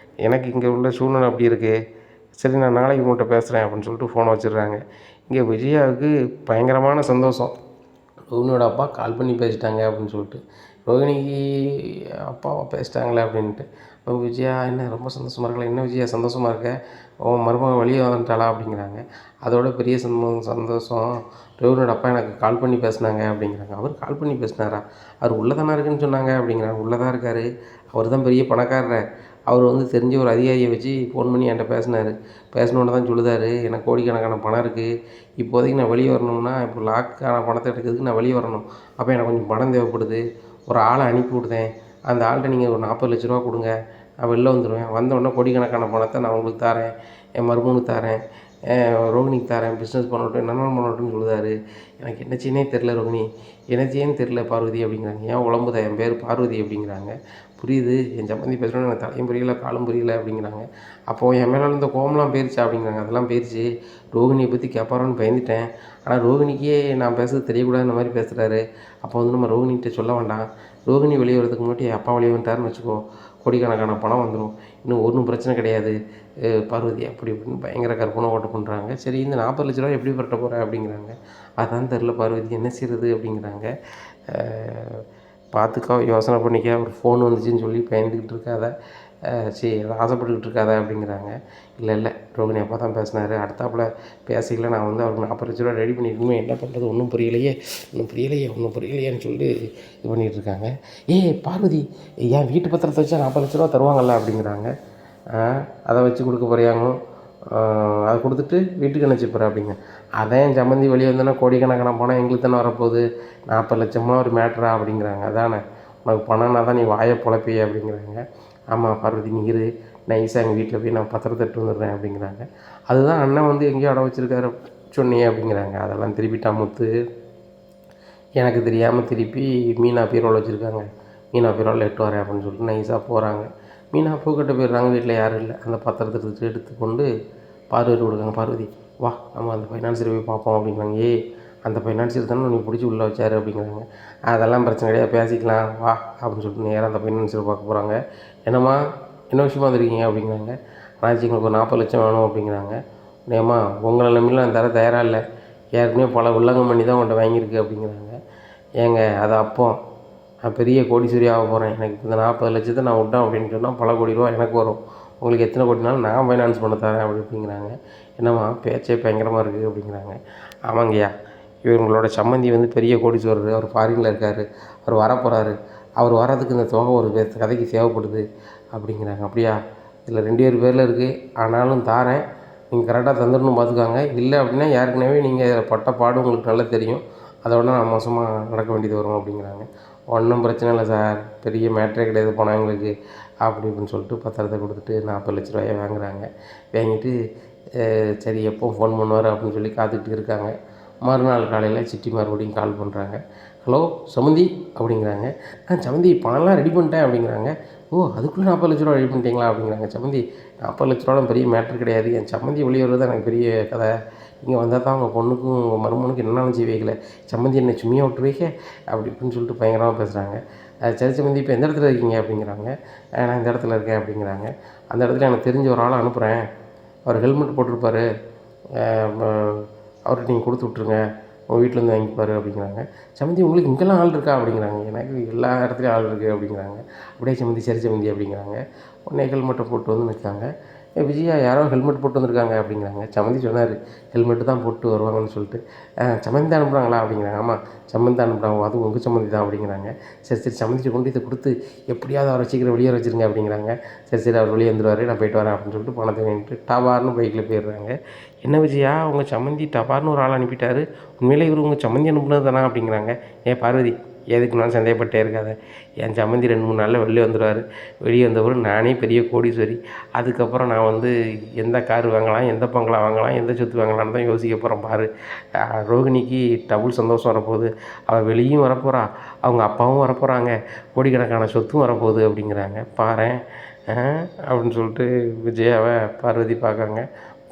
Speaker 1: எனக்கு இங்கே உள்ள சூழ்நிலை அப்படி இருக்குது. சரி நான் நாளைக்கு உங்கள்கிட்ட பேசுகிறேன் அப்படின்னு சொல்லிட்டு ஃபோனை வச்சிடுறாங்க. இங்கே விஜயாவுக்கு பயங்கரமான சந்தோஷம். ரோஹினியோட அப்பா கால் பண்ணி பேசிட்டாங்க அப்படின்னு சொல்லிட்டு. ரோஹிணிக்கு அப்பாவை பேசிட்டாங்களே அப்படின்ட்டு. அப்போ விஜயா என்ன ரொம்ப சந்தோஷமாக இருக்கல. என்ன விஜயா சந்தோஷமாக இருக்க, உன் மருமக வெளியே வந்துட்டாளா அப்படிங்கிறாங்க. அதோட பெரிய சந்தோஷம், ரோஹினியோட அப்பா எனக்கு கால் பண்ணி பேசினாங்க அப்படிங்கிறாங்க. அவர் கால் பண்ணி பேசினாரா? அவர் உள்ளே தானே இருக்குன்னு சொன்னாங்க அப்படிங்கிறாங்க. உள்ளே தான் இருக்கார், அவர் தான் பெரிய பணக்காரர். அவர் வந்து தெரிஞ்ச ஒரு அதிகாரியை வச்சு ஃபோன் பண்ணி என்கிட்ட பேசினார். பேசினோன்னு தான் சொல்லுதார், எனக்கு கோடிக்கணக்கான பணம் இருக்குது, இப்போதைக்கு நான் வெளியே வரணும்னா இப்போ லாக்கான பணத்தை எடுக்கிறதுக்கு நான் வெளியே வரணும். அப்போ எனக்கு கொஞ்சம் பணம் தேவைப்படுது. ஒரு ஆளை அனுப்பி விடுதேன். அந்த ஆள்கிட்ட நீங்கள் ஒரு 40,00,000 கொடுங்க, நான் வெளில வந்துடுவேன். வந்தோடனே கோடிக்கணக்கான பணத்தை நான் உங்களுக்கு தரேன், என் மருமகனுக்கு தரேன், ரோகிணிக்கு தரேன், பிஸ்னஸ் பண்ணட்டும் என்னென்ன பண்ணட்டும்னு சொல்லுதார். எனக்கு என்ன செய்யனே தெரில ரோகிணி, என்ன செய்யன்னு தெரில பார்வதி அப்படிங்கிறாங்க. ஏன் உழம்புதா, என் பேர் பார்வதி அப்படிங்கிறாங்க. புரியுது, என் சம்மந்தி பேசுகிறோன்னு எனக்கு தலையும் புரியல காலும் புரியல அப்படிங்கிறாங்க. அப்போது என் மேலே இருந்த கோவம்லாம் போயிருச்சா அப்படிங்கிறாங்க. அதெல்லாம் போயிருச்சு. ரோகிணியை பற்றி கேட்பாரோன்னு பயந்துட்டேன். ஆனால் ரோகிணிக்கே நான் பேசுறது தெரியக்கூடாது இந்த மாதிரி பேசுகிறாரு. அப்போ வந்து நம்ம ரோகிணிகிட்ட சொல்ல வேண்டாம். ரோகிணி வெளியே வரதுக்கு முன்னாடி என் அப்பா வெளியே வந்துட்டாருன்னு வச்சுக்கோ, கோடிக்கணக்கான பணம் வந்துடும், இன்னும் ஒன்றும் பிரச்சனை கிடையாது பார்வதி அப்படி இப்படின்னு பயங்கர கற்பனை ஓட்டு பண்ணுறாங்க. சரி இந்த 40,00,000 எப்படி பரட்ட போகிற அப்படிங்கிறாங்க. அதான் தெரில பார்வதி, என்ன செய்கிறது அப்படிங்கிறாங்க. பார்த்துக்கோ, யோசனை பண்ணிக்க, ஒரு ஃபோன் வந்துச்சுன்னு சொல்லி பயந்துக்கிட்டு இருக்காத, சரி அதை ஆசைப்பட்டுக்கிட்டு இருக்காத அப்படிங்கிறாங்க. இல்லை இல்லை, ரோகிணி அப்பா தான் பேசினார், அடுத்தாப்புல பேசிக்கல, நான் வந்து அவருக்கு 40,00,000 ரெடி பண்ணியிருக்கணும், என்ன பண்ணுறது ஒன்றும் புரியலையேன்னு சொல்லிட்டு இது பண்ணிகிட்ருக்காங்க. பார்வதி, என் வீட்டு பத்திரத்தை வச்சா 40,00,000 தருவாங்கல்ல அப்படிங்கிறாங்க. அதை வச்சு கொடுக்க போறியாங்க, அதை கொடுத்துட்டு வீட்டுக்கு அனுப்பிச்சிப்போற அப்படிங்க. அதான் என் சம்மந்தி வெளியே வந்தோன்னா கோடிக்கணக்கான பணம் எங்களுக்கு தானே வரப்போகுது, 40,00,000 ஒரு மேட்ரா அப்படிங்கிறாங்க. அதானே உனக்கு பணம்னா தான் நீ வாயை பொழப்பிய அப்படிங்கிறாங்க. ஆமாம் பார்வதி, நீ இரு, நைஸாக எங்கள் வீட்டில் போய் நான் பத்திரத்தை எடுத்து வந்துடுறேன் அப்படிங்கிறாங்க. அதுதான் அண்ணன் வந்து எங்கேயோ அடை வச்சுருக்காரு சொன்னியே அப்படிங்கிறாங்க. அதெல்லாம் திருப்பிட்டா முத்து, எனக்கு தெரியாமல் திருப்பி மீனா பீரோவில் வச்சுருக்காங்க, மீனா பீரோவில் எட்டு வரேன் அப்படின்னு சொல்லிட்டு நைஸாக போகிறாங்க. மீனா பூக்கட்ட போயிடுறாங்க, வீட்டில் யாரும் இல்லை. அந்த பத்திரத்தை எடுத்துக்கொண்டு பார்வதி கொடுக்காங்க. பார்வதி வா நம்ம அந்த ஃபைனான்சியரை போய் பார்ப்போம் அப்படிங்கிறாங்க. அந்த ஃபைனான்சியர் தானே நீ பிடிச்சி உள்ளே வச்சார் அப்படிங்கிறாங்க. அதெல்லாம் பிரச்சனை கிடையாது, பேசிக்கலாம் வா அப்படின்னு சொல்லிட்டு நேராக அந்த ஃபைனான்சியரை பார்க்க போகிறாங்க. என்னம்மா என்ன விஷயமா வந்துருக்கீங்க அப்படிங்கிறாங்க. ஆனாச்சு எங்களுக்கு ஒரு 40,00,000 வேணும் அப்படிங்கிறாங்க. ஏம்மா உங்களை நம்பிலாம் நான் தர தயாராக இல்லை, ஏற்கனவே பல உள்ளங்கம் பண்ணி தான் உங்கள்கிட்ட வாங்கியிருக்கு அப்படிங்கிறாங்க. ஏங்க அது அப்போ நான் பெரிய கோடீஸ்வரி ஆக போகிறேன், எனக்கு இந்த 40,00,000 நான் விட்டேன் அப்படின்னு சொன்னால் பல கோடி ரூபா எனக்கு வரும், உங்களுக்கு எத்தனை கோடினாலும் நான் ஃபைனான்ஸ் பண்ண தரேன் அப்படிங்கிறாங்க. என்னம்மா பேச்சே பயங்கரமாக இருக்குது அப்படிங்கிறாங்க. ஆமாங்கய்யா, இவங்களோட சம்மந்தி வந்து பெரிய கோடீஸ்வரர், அவர் ஃபாரினில் இருக்கார், அவர் வரப்போகிறாரு, அவர் வர்றதுக்கு இந்த தொகை ஒரு கதைக்கு தேவைப்படுது அப்படிங்கிறாங்க. அப்படியா, இதில் 2 பேரில் இருக்குது, ஆனாலும் தாரேன், நீங்கள் கரெக்டாக தந்துடணும் பார்த்துக்காங்க. இல்லை அப்படின்னா ஏற்கனவே நீங்கள் பட்ட பாடு உங்களுக்கு நல்லா தெரியும், அதை விட நான் மோசமாக நடக்க வேண்டியது வரும் அப்படிங்கிறாங்க. ஒன்றும் பிரச்சனை இல்லை சார், பெரிய மேட்ரே கிடையாது போனால் எங்களுக்கு அப்படி இப்படின்னு சொல்லிட்டு பத்திரத்தை கொடுத்துட்டு 40,00,000 வாங்குகிறாங்க. வாங்கிட்டு சரி எப்போ ஃபோன் பண்ணுவார் அப்படின்னு சொல்லி காத்துக்கிட்டு இருக்காங்க. மறுநாள் காலையில் சிட்டி மறுபடியும் கால் பண்ணுறாங்க. ஹலோ சம்மந்தி அப்படிங்கிறாங்க. சம்மந்தி பணம்லாம் ரெடி பண்ணிட்டேன் அப்படிங்கிறாங்க. ஓ அதுக்குள்ளே 40,00,000 ரெடி பண்ணிட்டீங்களா அப்படிங்கிறாங்க. சம்மந்தி 40,00,000 பெரிய மேட்ரு கிடையாது, என் சம்மந்தி வெளியே வருவது தான் எனக்கு பெரிய கதை, நீங்கள் வந்தால் தான் உங்கள் பொண்ணுக்கும் உங்கள் மருமகனுக்கும் என்னென்னாலும் செய்வீங்களே, சம்மந்தி என்னை சும்மியாக விட்டுருவீங்க அப்படி இப்படின்னு சொல்லிட்டு பயங்கரமாக பேசுகிறாங்க. சரி சம்மந்தி இப்போ எந்த இடத்துல இருக்கீங்க அப்படிங்கிறாங்க. நான் இந்த இடத்துல இருக்கேன் அப்படிங்கிறாங்க. அந்த இடத்துல எனக்கு தெரிஞ்ச ஒரு ஆளை அனுப்புகிறேன், அவர் ஹெல்மெட் போட்டிருப்பாரு, அவர்கிட்ட நீங்கள் கொடுத்து விட்ருங்க, உங்கள் வீட்டிலேருந்து வாங்கிப்பார் அப்படிங்கிறாங்க. சம்மந்தி உங்களுக்கு இங்கெல்லாம் ஆள் இருக்கா அப்படிங்கிறாங்க. எனக்கு எல்லா இடத்துலையும் ஆள் இருக்குது அப்படிங்கிறாங்க. அப்படியே சம்மந்தி சரி சம்மந்தி அப்படிங்கிறாங்க. உடனே ஹெல்மெட்டை போட்டு வந்து நிற்காங்க. விஜயா யாரோ ஹெல்மெட் போட்டு வந்திருக்காங்க அப்படிங்கிறாங்க. சம்மந்தி சொன்னார் ஹெல்மெட்டு தான் போட்டு வருவாங்கன்னு சொல்லிட்டு. சம்மந்தி தான் அனுப்புகிறாங்களா அப்படிங்கிறாங்க. ஆமாம் சம்மந்தி தான் அனுப்புகிறாங்க, அதுவும் உங்கள் சம்மந்தி தான் அப்படிங்கிறாங்க. சரி சரி சம்மந்திட்டு கொண்டு இதை கொடுத்து எப்படியாவது அவரை சீக்கிரம் வெளியே வச்சுருங்க அப்படிங்கிறாங்க. சரி சரி அவர் வெளியே வந்துடுவார், நான் போய்ட்டு வரேன் அப்படின்னு சொல்லிட்டு பணத்தை வாங்கிட்டு டபார்னு பைக்கில் போயிடுறாங்க. என்ன விஜயா உங்கள் சம்மந்தி டபார்னு ஒரு ஆள் அனுப்பிட்டாரு, உண்மையிலே இவர் உங்கள் சம்மந்தி அனுப்புனது தானா அப்படிங்கிறாங்க. ஏன் பார்வதி எதுக்குனாலும் சந்தேகப்பட்டே இருக்காத, என் சம்மந்தி 2-3 நாளில் வெளியே வந்துடுவார், வெளியே வந்தவர் நானே பெரிய கோடீஸ்வரி, அதுக்கப்புறம் நான் வந்து எந்த கார் வாங்கலாம், எந்த பங்களா வாங்கலாம், எந்த சொத்து வாங்கலான்னு தான் யோசிக்க போகிறேன் பாரு. ரோகிணிக்கு டபுள் சந்தோஷம் வரப்போகுது, அவள் வெளியும் வரப்போகிறா, அவங்க அப்பாவும் வரப்போகிறாங்க, கோடிக்கணக்கான சொத்தும் வரப்போகுது அப்படிங்கிறாங்க. பாரேன் அப்படின்னு சொல்லிட்டு விஜயாவை பார்வதி பார்க்குறாங்க.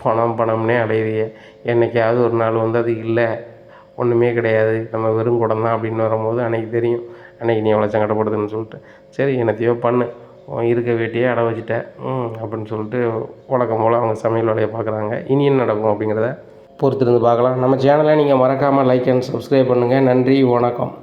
Speaker 1: பணம் பணம்னே அலையுறிய, என்றைக்காவது ஒரு நாள் வந்து அது இல்லை ஒன்றுமே கிடையாது, நம்ம வெறும் குடம் தான் அப்படின்னு வரும்போது அன்றைக்கி தெரியும், அன்றைக்கி நீ எவ்வளோ சங்கடப்படுதுன்னு சொல்லிட்டு. சரி என்னத்தையோ பண்ணு, இருக்க வேட்டியே அடை வச்சுட்டேன் அப்படின்னு சொல்லிட்டு வழக்கம் போல் அவங்க சமையல் வேலையை பார்க்குறாங்க. இனி என்ன நடக்கும் அப்படிங்கிறத பொறுத்திருந்து பார்க்கலாம். நம்ம சேனலை நீங்கள் மறக்காமல் லைக் அண்ட் சப்ஸ்கிரைப் பண்ணுங்கள். நன்றி, வணக்கம்.